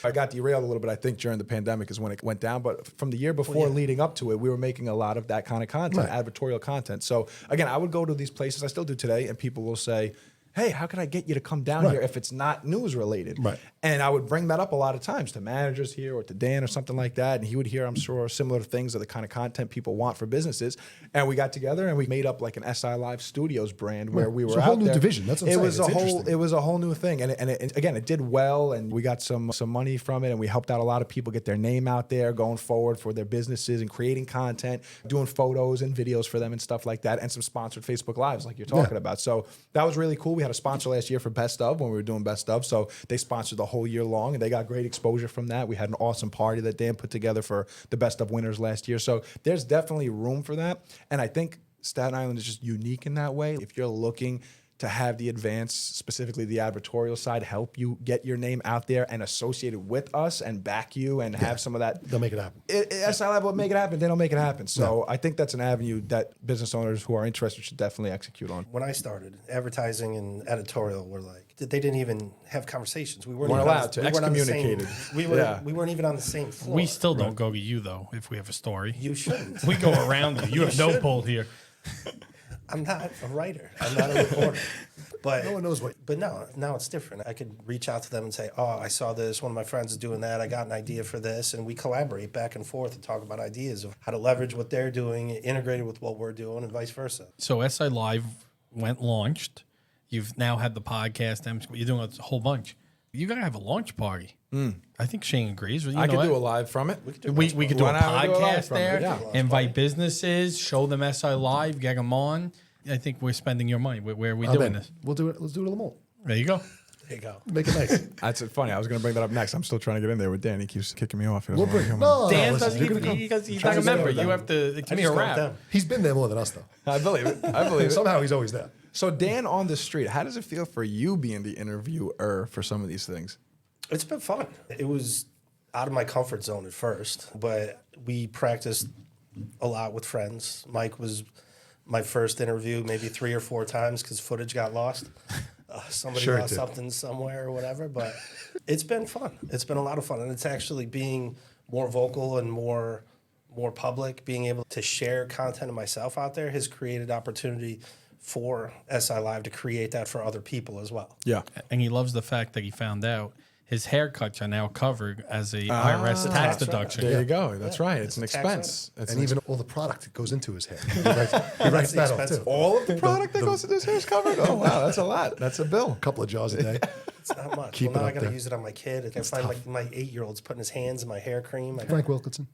Speaker 3: I got derailed a little bit, I think, during the pandemic is when it went down, but from the year before leading up to it, we were making a lot of that kind of content, advertorial content. So again, I would go to these places, I still do today, and people will say, hey, how can I get you to come down here if it's not news related?
Speaker 5: Right.
Speaker 3: And I would bring that up a lot of times to managers here or to Dan or something like that. And he would hear, I'm sure, similar things of the kind of content people want for businesses. And we got together and we made up like an SI Live Studios brand where we were
Speaker 5: It's a whole
Speaker 3: out
Speaker 5: new
Speaker 3: there.
Speaker 5: division. That's what I'm saying. It's interesting.
Speaker 3: It was a whole new thing. And again, it did well. And we got some money from it. And we helped out a lot of people get their name out there going forward for their businesses and creating content, doing photos and videos for them and stuff like that. And some sponsored Facebook Lives like you're talking about. So that was really cool. We had a sponsor last year for Best Of when we were doing Best Of. So they sponsored the whole year long and they got great exposure from that. We had an awesome party that Dan put together for the Best Of winners last year. So there's definitely room for that. And I think Staten Island is just unique in that way. If you're looking to have the Advance, specifically the advertorial side, help you get your name out there and associated with us and back you and have some of that.
Speaker 5: They'll make it happen.
Speaker 3: SI Live will make it happen. They don't make it happen. So I think that's an avenue that business owners who are interested should definitely execute on.
Speaker 2: When I started, advertising and editorial were like, they didn't even have conversations. We weren't
Speaker 3: Weren't
Speaker 2: even on
Speaker 3: allowed to.
Speaker 2: we weren't on the same-
Speaker 3: Excommunicated.
Speaker 2: We weren't even on the same floor.
Speaker 4: We still don't go to you, though, if we have a story.
Speaker 2: You shouldn't.
Speaker 4: We go around you. You have no pull here.
Speaker 2: I'm not a writer. I'm not a reporter. But
Speaker 5: No one knows what.
Speaker 2: But no, now it's different. I could reach out to them and say, "Oh, I saw this. One of my friends is doing that. I got an idea for this," and we collaborate back and forth and talk about ideas of how to leverage what they're doing, integrate it with what we're doing, and vice versa.
Speaker 4: So SI Live went launched. You've now had the podcast. You're doing a whole bunch. You gotta have a launch party. I think Shane agrees. You
Speaker 3: I
Speaker 4: know
Speaker 3: could
Speaker 4: what?
Speaker 3: do a live from it.
Speaker 4: We could do a
Speaker 3: Why not do a live
Speaker 4: podcast
Speaker 3: from it?
Speaker 4: there.
Speaker 3: Yeah.
Speaker 4: Invite businesses, show them SI Live, get them on. I think we're spending your money. Where are we
Speaker 5: I'm
Speaker 4: doing
Speaker 5: in.
Speaker 4: this?
Speaker 5: We'll do it. Let's do it a little more.
Speaker 4: There you go.
Speaker 2: There you go.
Speaker 5: Make it nice.
Speaker 3: That's funny. I was going to bring that up next. I'm still trying to get in there with Dan. He keeps kicking me off. He doesn't
Speaker 5: We'll
Speaker 3: wanna
Speaker 5: bring.
Speaker 3: come on.
Speaker 5: No,
Speaker 4: Dan
Speaker 5: listen,
Speaker 4: doesn't
Speaker 5: you're
Speaker 4: even,
Speaker 5: gonna come.
Speaker 4: he's
Speaker 2: Try
Speaker 4: not a
Speaker 2: to
Speaker 4: member.
Speaker 2: go
Speaker 4: You
Speaker 2: down.
Speaker 4: have to, give
Speaker 2: I
Speaker 4: me
Speaker 2: just
Speaker 4: a
Speaker 2: go
Speaker 4: wrap.
Speaker 2: down.
Speaker 5: He's been there more than us, though.
Speaker 3: I believe it. I believe it.
Speaker 5: Somehow he's always there.
Speaker 3: So Dan on the street, how does it feel for you being the interviewer for some of these things?
Speaker 2: It's been fun. It was out of my comfort zone at first, but we practiced a lot with friends. Mike was my first interview maybe 3 or 4 times because footage got lost. Somebody
Speaker 5: Sure it
Speaker 2: lost
Speaker 5: did.
Speaker 2: something somewhere or whatever, but it's been fun. It's been a lot of fun, and it's actually being more vocal and more public, being able to share content of myself out there has created opportunity for SI Live to create that for other people as well.
Speaker 3: Yeah.
Speaker 4: And he loves the fact that he found out his haircuts are now covered as a IRS tax deduction.
Speaker 3: There you go. That's right. It's an
Speaker 2: tax
Speaker 3: expense. It's
Speaker 5: And
Speaker 3: an
Speaker 5: even all the product that goes into his hair. He writes that off, too.
Speaker 2: expensive.
Speaker 3: all of the product that goes into this hair is covered. Oh wow, that's a lot. That's a bill.
Speaker 5: A couple of jars a day.
Speaker 2: It's not much.
Speaker 5: Keep
Speaker 2: Well, now
Speaker 5: it
Speaker 2: I
Speaker 5: up
Speaker 2: got to
Speaker 5: there.
Speaker 2: use it on my kid. I can find like my 8-year-old's putting his hands in my hair cream.
Speaker 5: Frank Wilkinson.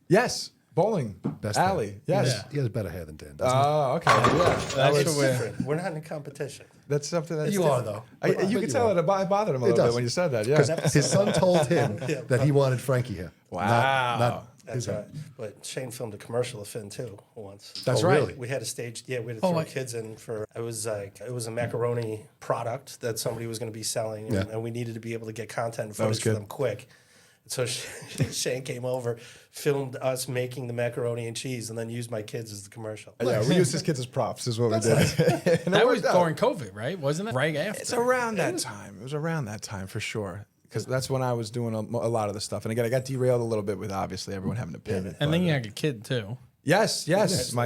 Speaker 3: Yes, bowling
Speaker 5: Best
Speaker 3: alley.
Speaker 5: hair.
Speaker 3: Yes.
Speaker 5: He has better hair than Dan, doesn't
Speaker 3: Oh, okay. Yeah,
Speaker 4: That's
Speaker 2: It's
Speaker 4: where-
Speaker 2: different. We're not in a competition.
Speaker 3: that's something that's
Speaker 5: You are,
Speaker 3: different.
Speaker 5: though.
Speaker 3: You
Speaker 5: But
Speaker 3: can
Speaker 5: you
Speaker 3: tell
Speaker 5: are.
Speaker 3: it bothered him a
Speaker 5: It
Speaker 3: little bit
Speaker 5: does.
Speaker 3: when you said that.
Speaker 5: he?
Speaker 3: Yeah.
Speaker 5: Because his son told him that he wanted Frankie here.
Speaker 3: Wow.
Speaker 5: Not
Speaker 2: That's
Speaker 5: his
Speaker 2: right.
Speaker 5: hair.
Speaker 2: But Shane filmed a commercial of Finn too once.
Speaker 3: That's
Speaker 5: Oh,
Speaker 3: right.
Speaker 5: really?
Speaker 2: We had a stage. Yeah, we had to
Speaker 4: Oh,
Speaker 2: throw
Speaker 4: I-
Speaker 2: kids in for. It was a macaroni product that somebody was going to be selling,
Speaker 5: Yeah.
Speaker 2: and we needed to be able to get content and
Speaker 3: That was
Speaker 2: footage for
Speaker 3: good.
Speaker 2: them quick. So Shane came over, filmed us making the macaroni and cheese, and then used my kids as the commercial.
Speaker 3: Yeah, we used his kids as props. Is what we did. And it
Speaker 4: That was
Speaker 3: worked out.
Speaker 4: during COVID, right? Wasn't it? Right after.
Speaker 3: It's around that time. It was around that time for sure. Because that's when I was doing a lot of the stuff. And again, I got derailed a little bit with obviously everyone having to pivot.
Speaker 4: And
Speaker 3: but,
Speaker 4: then you had a kid too.
Speaker 3: yes. My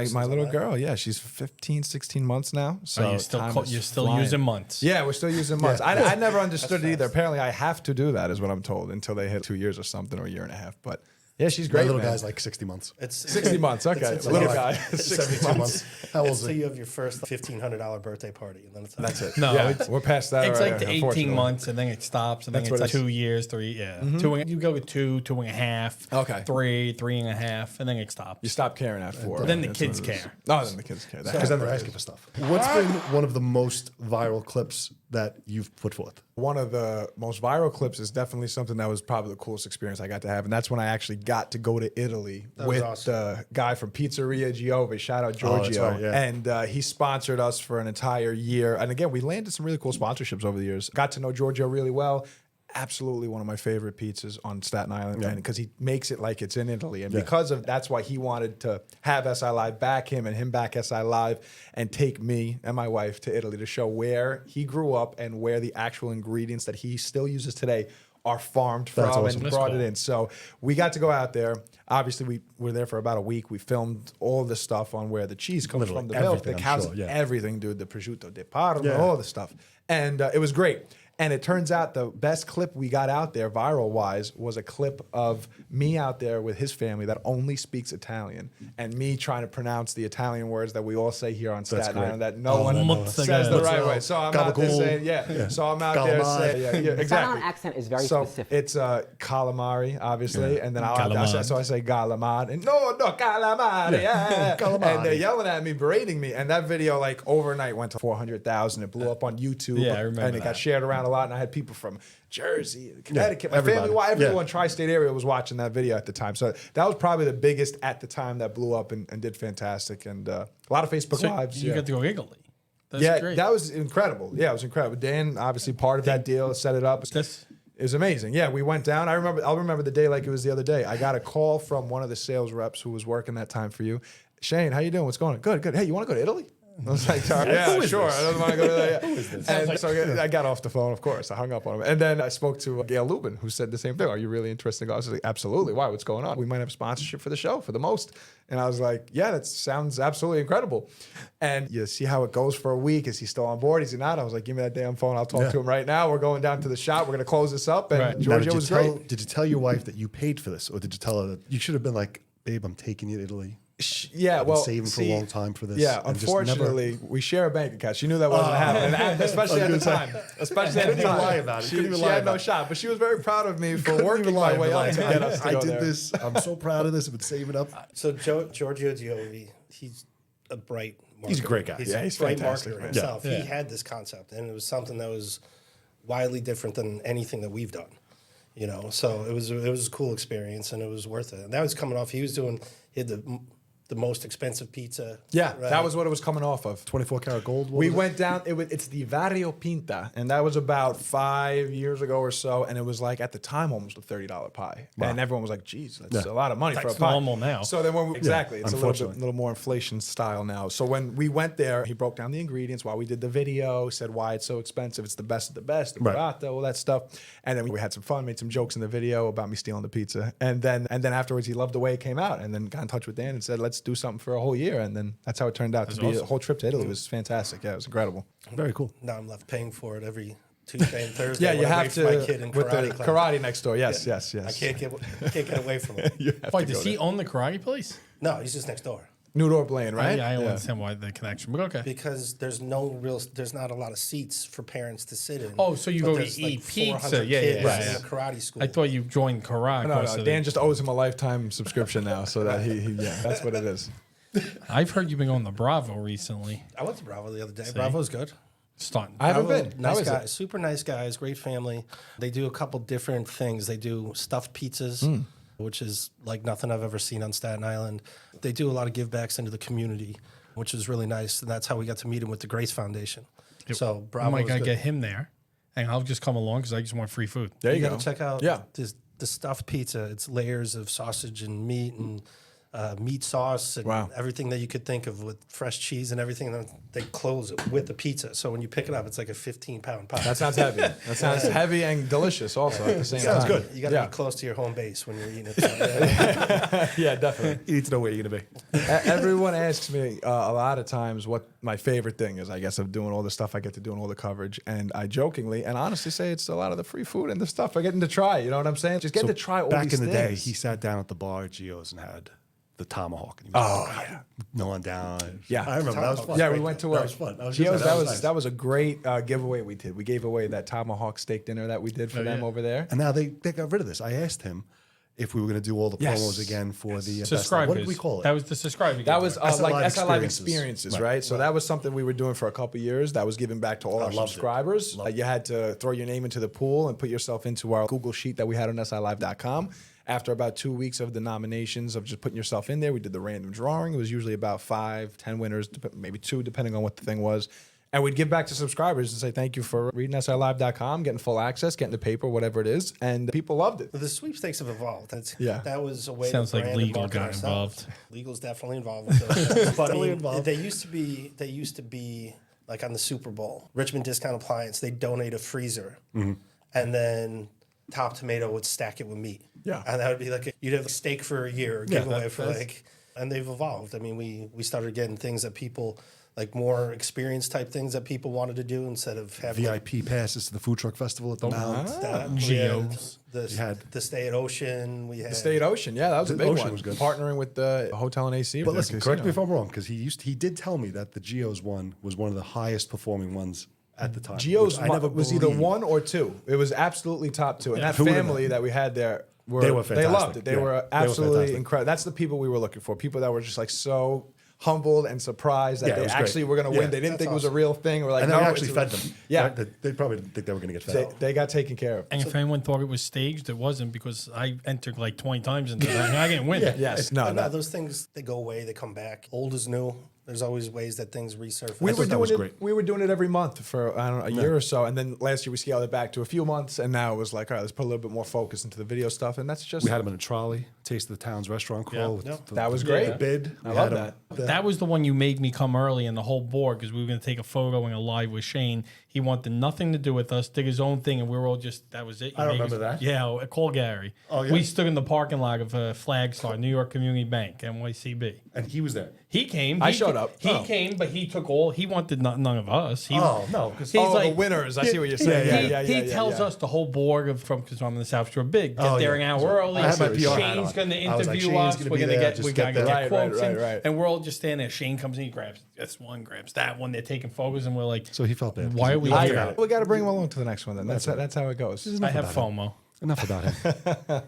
Speaker 2: Congratulations
Speaker 3: little
Speaker 2: on that.
Speaker 3: girl. Yeah, she's 15, 16 months now. So
Speaker 4: you're still
Speaker 3: time is
Speaker 4: you're still
Speaker 3: flying.
Speaker 4: using months.
Speaker 3: Yeah, we're still using months. I never understood it either.
Speaker 2: fast.
Speaker 3: Apparently, I have to do that, is what I'm told, until they hit 2 years or something, or a year and a half. But yeah, she's
Speaker 5: My
Speaker 3: great.
Speaker 5: little
Speaker 3: man.
Speaker 5: guy's like 60 months.
Speaker 2: It's
Speaker 3: 60 months. Okay,
Speaker 2: it's
Speaker 3: little
Speaker 2: like-
Speaker 3: guy.
Speaker 5: It's
Speaker 3: 60
Speaker 5: 72 months. How old
Speaker 2: It's
Speaker 5: is
Speaker 2: till
Speaker 5: he?
Speaker 2: you have your first $1,500 birthday party, and then it's
Speaker 3: That's it.
Speaker 4: No,
Speaker 3: Yeah,
Speaker 4: it's-
Speaker 3: we're past that.
Speaker 4: It's
Speaker 3: already,
Speaker 4: like the 18
Speaker 3: unfortunately.
Speaker 4: months, and then it stops, and then
Speaker 3: That's
Speaker 4: it's
Speaker 3: what
Speaker 4: like
Speaker 3: it's-
Speaker 4: 2 years, 3. Yeah, you go with 2, 2.5.
Speaker 3: Okay.
Speaker 4: 3, 3.5, and then it stops.
Speaker 3: You stop caring at 4.
Speaker 4: Then the
Speaker 3: That's
Speaker 4: kids
Speaker 3: what it is.
Speaker 4: care.
Speaker 3: Oh, then the kids care.
Speaker 5: Because then they're asking for stuff. What's been one of the most viral clips that you've put forth?
Speaker 3: One of the most viral clips is definitely something that was probably the coolest experience I got to have. And that's when I actually got to go to Italy
Speaker 2: That was
Speaker 3: with
Speaker 2: awesome.
Speaker 3: the guy from Pizzeria Giove. Shout out
Speaker 5: Oh, that's
Speaker 3: Giorgio.
Speaker 5: right, yeah.
Speaker 3: And he sponsored us for an entire year. And again, we landed some really cool sponsorships over the years. Got to know Giorgio really well. Absolutely one of my favorite pizzas on Staten Island, and because he makes it like it's in Italy, and because of that's why he wanted to have SI Live back him and him back SI Live and take me and my wife to Italy to show where he grew up and where the actual ingredients that he still uses today are farmed from
Speaker 5: That's awesome.
Speaker 3: and
Speaker 4: That's
Speaker 3: brought
Speaker 4: cool.
Speaker 3: it in. So we got to go out there. Obviously, we were there for about a week. We filmed all the stuff on where the cheese comes
Speaker 5: Literally
Speaker 3: from, the milk,
Speaker 5: everything,
Speaker 3: the
Speaker 5: I'm
Speaker 3: cows,
Speaker 5: sure, yeah.
Speaker 3: everything, dude. The prosciutto di Parma,
Speaker 5: Yeah.
Speaker 3: all the stuff, and it was great. And it turns out the best clip we got out there, viral wise, was a clip of me out there with his family that only speaks Italian, and me trying to pronounce the Italian words that we all say here on Staten
Speaker 5: great.
Speaker 3: Island that no one
Speaker 4: Mozzarella.
Speaker 3: says the right way. So I'm out there
Speaker 5: Gabagool.
Speaker 3: saying, yeah. So I'm out there
Speaker 5: Calamari.
Speaker 3: saying, yeah, exactly.
Speaker 7: Staten accent is very
Speaker 3: So
Speaker 7: specific.
Speaker 3: it's calamari, obviously, and then
Speaker 4: Calamari.
Speaker 3: so I say galamad, and no calamari, yeah.
Speaker 5: Calamari.
Speaker 3: And they're yelling at me, berating me, and that video like overnight went to 400,000. It blew up on YouTube,
Speaker 4: Yeah, I remember
Speaker 3: and it got
Speaker 4: that.
Speaker 3: shared around a lot. And I had people from Jersey, Connecticut, my
Speaker 5: everybody.
Speaker 3: family, everyone
Speaker 5: Yeah.
Speaker 3: tri-state area was watching that video at the time. So that was probably the biggest at the time that blew up and did fantastic, and a lot of Facebook
Speaker 4: So
Speaker 3: lives.
Speaker 4: you
Speaker 3: yeah.
Speaker 4: got to go to Italy. That's
Speaker 3: Yeah,
Speaker 4: great.
Speaker 3: that was incredible. Yeah, it was incredible. Dan, obviously part of that deal, set it up.
Speaker 4: This-
Speaker 3: It was amazing. Yeah, we went down. I'll remember the day like it was the other day. I got a call from one of the sales reps who was working that time for you. Shane, how you doing? What's going on? Good, good. Hey, you want to go to Italy? I was like, yeah, sure. I don't want to go to that. Who is this? And so I got off the phone, of course. I hung up on him. And then I spoke to Gail Lubin, who said the same thing. Are you really interested in going? I was like, absolutely. Why? What's going on? We might have sponsorship for the show for the most. And I was like, yeah, that sounds absolutely incredible. And you see how it goes for a week. Is he still on board? Is he not? I was like, give me that damn phone. I'll talk to him right now. We're going down to the shop. We're going to close this up. And
Speaker 4: Right.
Speaker 5: Now,
Speaker 3: Giorgio was great.
Speaker 5: Did you tell your wife that you paid for this, or did you tell her that you should have been like, babe, I'm taking you to Italy?
Speaker 3: Yeah,
Speaker 5: I've been
Speaker 3: well,
Speaker 5: saving for a long time for this.
Speaker 3: Yeah,
Speaker 5: and just never-
Speaker 3: unfortunately, we share a bank account. She knew that wasn't happening, and especially at the time. Especially at the
Speaker 5: Couldn't even
Speaker 3: time.
Speaker 5: lie about it.
Speaker 3: She,
Speaker 5: Couldn't even
Speaker 3: she
Speaker 5: lie
Speaker 3: had no
Speaker 5: about it.
Speaker 3: shot, but she was very proud of me for
Speaker 5: Couldn't
Speaker 3: working
Speaker 5: even
Speaker 3: my
Speaker 5: lie
Speaker 3: way
Speaker 5: about
Speaker 3: up
Speaker 5: it.
Speaker 3: to get us to
Speaker 5: I
Speaker 3: go
Speaker 5: did
Speaker 3: there.
Speaker 5: this. I'm so proud of this. I've been saving up.
Speaker 2: So Giorgio Giovi, he's a bright marketer.
Speaker 5: He's a great guy.
Speaker 2: He's
Speaker 3: Yeah,
Speaker 2: a
Speaker 3: he's
Speaker 2: bright
Speaker 3: fantastic,
Speaker 2: marketer
Speaker 3: man.
Speaker 2: himself.
Speaker 4: Yeah.
Speaker 2: He had this concept, and it was something that was widely different than anything that we've done. You know, so it was a cool experience, and it was worth it. And that was coming off. He had the most expensive pizza.
Speaker 3: Yeah,
Speaker 2: right?
Speaker 3: that was what it was coming off of.
Speaker 5: 24 karat gold. what
Speaker 3: We
Speaker 5: was it?
Speaker 3: went down. It's the Vario Pinta, and that was about 5 years ago or so. And it was like at the time almost a $30 pie, and everyone was like, "Geez, that's a lot of money for a
Speaker 4: That's
Speaker 3: pie."
Speaker 4: normal now.
Speaker 3: So then when exactly, it's a
Speaker 5: unfortunately.
Speaker 3: little more inflation style now. So when we went there, he broke down the ingredients while we did the video. Said why it's so expensive. It's the best of the best, the
Speaker 5: Right.
Speaker 3: burrata, all that stuff. And then we had some fun, made some jokes in the video about me stealing the pizza. And then afterwards, he loved the way it came out, and then got in touch with Dan and said, "Let's do something for a whole year." And then that's how it turned out to be.
Speaker 4: awesome.
Speaker 3: The whole trip to Italy was fantastic. Yeah, it was incredible.
Speaker 5: Very cool.
Speaker 2: Now I'm left paying for it every Tuesday and Thursday.
Speaker 3: Yeah,
Speaker 2: when
Speaker 3: you
Speaker 2: I
Speaker 3: have
Speaker 2: wait
Speaker 3: to
Speaker 2: for my kid in
Speaker 3: with
Speaker 2: karate
Speaker 3: the
Speaker 2: class.
Speaker 3: karate next door. Yes, yes.
Speaker 2: I can't get away from it.
Speaker 3: You have
Speaker 4: Wait,
Speaker 3: to
Speaker 4: does
Speaker 3: go
Speaker 4: he
Speaker 3: there.
Speaker 4: own the karate place?
Speaker 2: No, he's just next door.
Speaker 3: New Dorp Lane, right?
Speaker 4: I don't understand why the connection, but okay.
Speaker 2: Because there's not a lot of seats for parents to sit in.
Speaker 4: Oh, so you
Speaker 2: But
Speaker 4: go to
Speaker 2: there's
Speaker 4: eat pizza.
Speaker 2: 400
Speaker 4: Yeah,
Speaker 2: kids
Speaker 4: yeah,
Speaker 2: in
Speaker 4: yeah.
Speaker 2: a karate school.
Speaker 4: I thought you joined karate.
Speaker 3: No,
Speaker 4: so
Speaker 3: Dan just owes him a lifetime subscription now, so that yeah, that's what it is.
Speaker 4: I've heard you've been going to Bravo recently.
Speaker 2: I went to Bravo the other day. Bravo's good.
Speaker 4: Starting.
Speaker 3: I haven't
Speaker 2: Bravo,
Speaker 3: been. How
Speaker 2: Nice
Speaker 3: is
Speaker 2: guys,
Speaker 3: it?
Speaker 2: super nice guys, great family. They do a couple different things. They do stuffed pizzas,
Speaker 3: Hmm.
Speaker 2: which is like nothing I've ever seen on Staten Island. They do a lot of give backs into the community, which is really nice. And that's how we got to meet him with the Grace Foundation. So
Speaker 4: I
Speaker 2: Bravo
Speaker 4: might
Speaker 2: is
Speaker 4: gotta
Speaker 2: good.
Speaker 4: get him there, and I'll just come along because I just want free food.
Speaker 3: There
Speaker 2: You
Speaker 3: you
Speaker 2: got
Speaker 3: go.
Speaker 2: to check out
Speaker 3: Yeah.
Speaker 2: the stuffed pizza. It's layers of sausage and meat and meat sauce and
Speaker 3: Wow.
Speaker 2: everything that you could think of with fresh cheese and everything. And then they close it with the pizza. So when you pick it up, it's like a 15-pound pie.
Speaker 3: That sounds heavy. That sounds heavy and delicious also at the same
Speaker 5: Sounds
Speaker 3: time.
Speaker 5: good.
Speaker 2: You got to
Speaker 3: Yeah.
Speaker 2: be close to your home base when you're eating it. So, yeah.
Speaker 3: Yeah, definitely.
Speaker 5: You need to know where you're going to be.
Speaker 3: Everyone asks me a lot of times what my favorite thing is, I guess, of doing all the stuff I get to do and all the coverage. And I jokingly and honestly say it's a lot of the free food and the stuff I getting to try. You know what I'm saying? Just getting to try all
Speaker 5: Back
Speaker 3: these
Speaker 5: in the
Speaker 3: things.
Speaker 5: day, he sat down at the bar at Gio's and had the tomahawk. And he
Speaker 3: Oh,
Speaker 5: gnawing down.
Speaker 3: Yeah.
Speaker 5: I remember that was fun.
Speaker 3: Yeah, we went to
Speaker 5: that was fun.
Speaker 3: Gio's, that was
Speaker 5: nice.
Speaker 3: that was a great giveaway we did. We gave away that tomahawk steak dinner that we did for them
Speaker 4: yeah.
Speaker 3: over there.
Speaker 5: And now they got rid of this. I asked him if we were going to do all the
Speaker 3: Yes.
Speaker 5: promos again for the best-
Speaker 4: Subscribers.
Speaker 5: What did we call it?
Speaker 4: That was the subscriber.
Speaker 3: That was
Speaker 5: SL
Speaker 3: like
Speaker 5: Live
Speaker 3: SL Live
Speaker 5: experiences.
Speaker 3: experiences,
Speaker 5: Right.
Speaker 3: right? So that was something we were doing for a couple of years. That was giving back to all our
Speaker 5: loved it.
Speaker 3: subscribers. You had to throw your name into the pool and put yourself into our Google sheet that we had on SILive.com. After about 2 weeks of the nominations of just putting yourself in there, we did the random drawing. It was usually about 5, 10 winners, maybe 2, depending on what the thing was. And we'd give back to subscribers and say, thank you for reading SILive.com, getting full access, getting the paper, whatever it is. And people loved it.
Speaker 2: The sweepstakes have evolved. That was a way.
Speaker 4: Sounds
Speaker 2: to
Speaker 4: like
Speaker 2: brand and
Speaker 4: legal
Speaker 2: market
Speaker 4: got
Speaker 2: ourselves.
Speaker 4: involved.
Speaker 2: Legal's definitely involved with those. But I mean,
Speaker 5: involved.
Speaker 2: they used to be like on the Super Bowl, Richmond Discount Appliance. They donate a freezer, and then Top Tomato would stack it with meat.
Speaker 3: Yeah.
Speaker 2: And that would be like you'd have a steak for a year, giveaway for like, and they've evolved. I mean, we started getting things that people like more experience type things that people wanted to do instead of having
Speaker 5: VIP passes to the food truck festival at the Mount.
Speaker 2: that.
Speaker 4: Geos.
Speaker 2: The Stay at Ocean. We had
Speaker 3: Stay at Ocean, yeah, that was a
Speaker 5: The
Speaker 3: big
Speaker 5: Ocean
Speaker 3: one.
Speaker 5: was good.
Speaker 3: Partnering with the hotel and AC.
Speaker 5: But listen, correct me if I'm wrong, because he did tell me that the Geo's one was one of the highest performing ones at the time.
Speaker 3: Geo's
Speaker 5: which I never
Speaker 3: was either
Speaker 5: believed.
Speaker 3: 1 or 2. It was absolutely top 2. And that
Speaker 5: Who would've
Speaker 3: family
Speaker 5: known?
Speaker 3: that we had there,
Speaker 5: They were
Speaker 3: they
Speaker 5: fantastic.
Speaker 3: loved it. They
Speaker 5: Yeah,
Speaker 3: were
Speaker 5: they were
Speaker 3: absolutely
Speaker 5: fantastic.
Speaker 3: incredible. That's the people we were looking for. People that were just like so humbled and surprised that
Speaker 5: Yeah, it
Speaker 3: they
Speaker 5: was great.
Speaker 3: actually were going to
Speaker 5: Yeah,
Speaker 3: win. They didn't
Speaker 2: that's
Speaker 3: think it was a
Speaker 2: awesome.
Speaker 3: real thing. We're like,
Speaker 5: And
Speaker 3: no,
Speaker 5: they actually
Speaker 3: it's
Speaker 5: fed
Speaker 3: a-
Speaker 5: them.
Speaker 3: Yeah.
Speaker 5: Right? They probably didn't think they were going to get fed.
Speaker 3: They got taken care of.
Speaker 4: And if anyone thought it was staged, it wasn't because I entered like 20 times into that. And I didn't win.
Speaker 3: Yes, no,
Speaker 2: No,
Speaker 3: no.
Speaker 2: those things they go away, they come back. Old is new. There's always ways that things resurface.
Speaker 3: We were
Speaker 5: that was
Speaker 3: doing
Speaker 5: great.
Speaker 3: it. We were doing it every month for I don't know, a year or so, and then last year we scaled it back to a few months, and now it was like, all right, let's put a little bit more focus into the video stuff, and that's just
Speaker 5: We had him in a trolley, Taste of the Town's restaurant crawl.
Speaker 2: Yep.
Speaker 3: that was great.
Speaker 5: The bid.
Speaker 3: I
Speaker 5: We
Speaker 3: love
Speaker 5: had him
Speaker 3: that.
Speaker 4: That was the one you made me come early and the whole board because we were going to take a photo and a live with Shane. He wanted nothing to do with us, did his own thing, and we were all just, that was it.
Speaker 5: I don't remember that.
Speaker 4: Yeah, call Gary.
Speaker 5: Oh, yeah?
Speaker 4: We stood in the parking lot of Flagstar, New York Community Bank, NYCB.
Speaker 5: And he was there.
Speaker 4: He came.
Speaker 3: I showed up.
Speaker 4: He came, but he took all. He wanted none of us. He,
Speaker 5: Oh, no. Because
Speaker 4: He's
Speaker 3: Oh,
Speaker 4: like-
Speaker 3: the winners. I see what you're saying.
Speaker 4: He tells us the whole board of from because I'm in the South Shore Big. Get
Speaker 5: Oh,
Speaker 4: there
Speaker 5: yeah.
Speaker 4: an hour early.
Speaker 5: I had my PR hat
Speaker 4: Shane's
Speaker 5: on.
Speaker 4: going to
Speaker 5: I was like,
Speaker 4: interview
Speaker 5: Shane's
Speaker 4: us.
Speaker 5: gonna
Speaker 4: We're
Speaker 5: be
Speaker 4: going to
Speaker 5: there,
Speaker 4: get
Speaker 5: just
Speaker 4: we
Speaker 5: get
Speaker 4: got to
Speaker 5: there.
Speaker 4: get
Speaker 3: Right,
Speaker 4: quotes in,
Speaker 3: right.
Speaker 4: and we're all just standing there. Shane comes in, he grabs this one, grabs that one. They're taking photos, and we're like,
Speaker 5: So he felt bad.
Speaker 4: Why are we
Speaker 5: You
Speaker 4: here?
Speaker 5: got it.
Speaker 3: We got to bring him along to the next one then. That's how it goes.
Speaker 4: I have FOMO.
Speaker 5: Enough about him.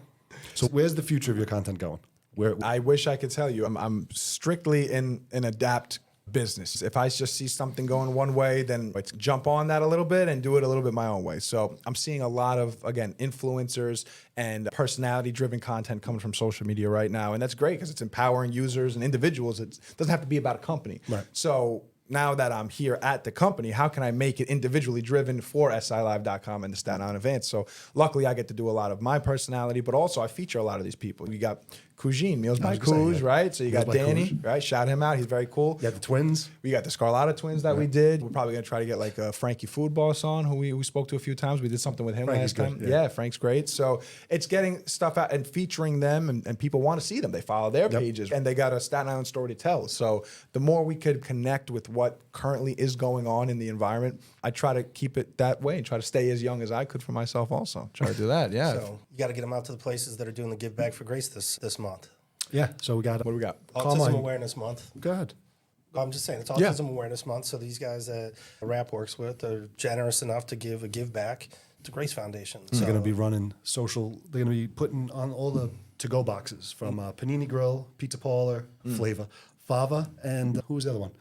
Speaker 5: So where's the future of your content going? Where?
Speaker 3: I wish I could tell you. I'm strictly in an adapt business. If I just see something going one way, then let's jump on that a little bit and do it a little bit my own way. So I'm seeing a lot of, again, influencers and personality-driven content coming from social media right now. And that's great because it's empowering users and individuals. It doesn't have to be about a company.
Speaker 5: Right.
Speaker 3: So now that I'm here at the company, how can I make it individually driven for SILive.com and the Staten Island Advance? So luckily I get to do a lot of my personality, but also I feature a lot of these people. We got Cougine, Meals by
Speaker 5: was gonna say,
Speaker 3: Couge,
Speaker 5: yeah.
Speaker 3: right? So you
Speaker 5: Meals
Speaker 3: got
Speaker 5: by
Speaker 3: Danny,
Speaker 5: Couge.
Speaker 3: right? Shout him out. He's very cool.
Speaker 5: You had the twins.
Speaker 3: We got the Scarlatta twins that we did. We're probably going to try to get like a Frankie Food Boss on, who we spoke to a few times. We did something with him
Speaker 5: Frankie's
Speaker 3: last time.
Speaker 5: good, yeah.
Speaker 3: Frank's great. So it's getting stuff out and featuring them, and people want to see them. They follow their pages, and they got a Staten Island story to tell. So the more we could connect with what currently is going on in the environment, I try to keep it that way and try to stay as young as I could for myself also. Try to do that, yeah.
Speaker 2: So you got to get them out to the places that are doing the Give Back for Grace this month.
Speaker 5: Yeah. So we got.
Speaker 3: What do we got?
Speaker 2: Autism
Speaker 5: Carmine.
Speaker 2: Awareness Month.
Speaker 5: Go ahead.
Speaker 2: I'm just saying, it's
Speaker 3: Yeah.
Speaker 2: Autism Awareness Month, so these guys that RAP works with are generous enough to give a give back to Grace Foundation.
Speaker 5: They're
Speaker 2: So
Speaker 5: going to be running social. They're going to be putting on all the to-go boxes from Panini Grill, Pizza Parlor, Flavor, Fava, and who was the other one?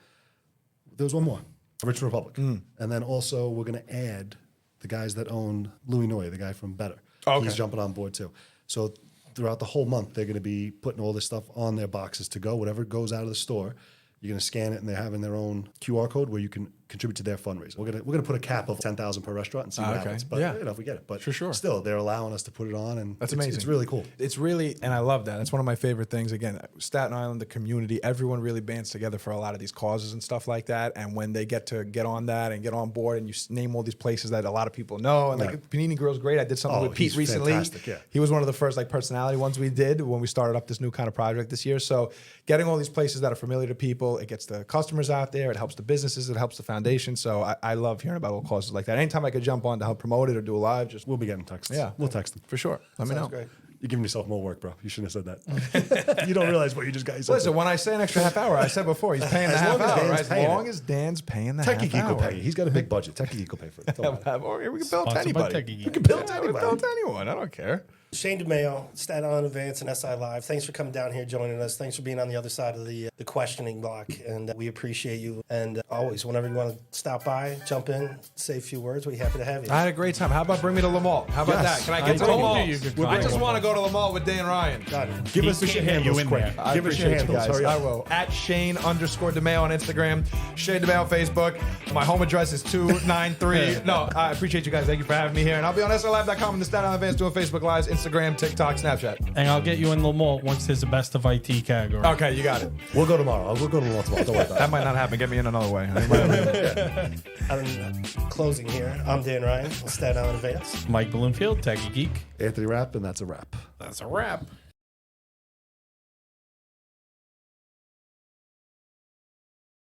Speaker 5: There was one more, Richmond Republic. And then also we're going to add the guys that own Louis Noy, the guy from Better.
Speaker 3: Okay.
Speaker 5: He's jumping on board too. So throughout the whole month, they're going to be putting all this stuff on their boxes to go. Whatever goes out of the store, you're going to scan it, and they're having their own QR code where you can contribute to their fundraiser. We're gonna put a cap of 10,000 per restaurant and see what
Speaker 3: okay.
Speaker 5: happens. But
Speaker 3: Yeah.
Speaker 5: if we get it, but
Speaker 3: For sure.
Speaker 5: still, they're allowing us to put it on, and
Speaker 3: That's
Speaker 5: it's
Speaker 3: amazing.
Speaker 5: It's really cool.
Speaker 3: It's really, and I love that. It's one of my favorite things. Again, Staten Island, the community, everyone really bands together for a lot of these causes and stuff like that. And when they get on that and get on board, and you name all these places that a lot of people know, and like
Speaker 5: Right.
Speaker 3: Panini Grill's great. I did something
Speaker 5: Oh,
Speaker 3: with Pete
Speaker 5: he's
Speaker 3: recently.
Speaker 5: fantastic, yeah.
Speaker 3: He was one of the first like personality ones we did when we started up this new kind of project this year. So getting all these places that are familiar to people, it gets the customers out there, it helps the businesses, it helps the foundation. So I love hearing about all causes like that. Anytime I could jump on to help promote it or do a live, just
Speaker 5: We'll be getting texts.
Speaker 3: Yeah.
Speaker 5: We'll text them.
Speaker 3: for sure. Let me know.
Speaker 2: sounds great.
Speaker 5: You're giving yourself more work, bro. You shouldn't have said that. You don't realize what you just got yourself.
Speaker 3: Listen, when I say an extra half hour, I said before, he's paying the
Speaker 5: As
Speaker 3: half
Speaker 5: long as
Speaker 3: hour.
Speaker 5: Dan's
Speaker 3: Right? As
Speaker 5: paying
Speaker 3: long
Speaker 5: it.
Speaker 3: as Dan's paying the
Speaker 5: Techie
Speaker 3: half
Speaker 5: Geek
Speaker 3: hour.
Speaker 5: will pay. He's got a big budget. Techie Geek will pay for it. Don't worry.
Speaker 3: We can build to
Speaker 4: Sponsored by
Speaker 3: anybody.
Speaker 4: Techie Geek.
Speaker 3: We can build
Speaker 5: to
Speaker 3: to anybody.
Speaker 5: anybody.
Speaker 3: Build to anyone. I don't care.
Speaker 2: Shane DiMaio, Staten Island Advance and SI Live. Thanks for coming down here, joining us. Thanks for being on the other side of the questioning block, and we appreciate you. And always, whenever you want to stop by, jump in, say a few words, we're happy to have you.
Speaker 3: I had a great time. How about bring me to Lamalt? How about
Speaker 5: Yes.
Speaker 3: that? Can I
Speaker 4: I
Speaker 3: get to
Speaker 4: told
Speaker 3: Lamalt?
Speaker 4: you you could
Speaker 3: I
Speaker 4: come.
Speaker 3: just want to go to Lamalt with Dan Ryan.
Speaker 2: Got it.
Speaker 5: Give
Speaker 4: He
Speaker 5: us your
Speaker 4: can't get
Speaker 5: handles
Speaker 4: you in
Speaker 5: quick.
Speaker 4: there.
Speaker 3: I
Speaker 5: Give us your
Speaker 3: appreciate you
Speaker 5: handles.
Speaker 3: guys.
Speaker 5: Hurry
Speaker 3: I
Speaker 5: up.
Speaker 3: will. At Shane_DeMayo on Instagram. Shane DeMayo on Facebook. My home address is 293. No, I appreciate you guys. Thank you for having me here. And I'll be on SLive.com and the Staten Island Advance doing Facebook Lives, Instagram, TikTok, Snapchat.
Speaker 4: And I'll get you in Lamont once there's a best of IT category.
Speaker 3: Okay, you got it.
Speaker 5: We'll go tomorrow. We'll go to Lamont tomorrow. Don't worry about
Speaker 3: That
Speaker 5: it.
Speaker 3: might not happen. Get me in another way.
Speaker 2: Closing here, I'm Dan Ryan, Staten Island Advance.
Speaker 4: Mike Bloomfield, Techie Geek.
Speaker 5: Anthony Rapp, and that's a wrap.
Speaker 4: That's a wrap.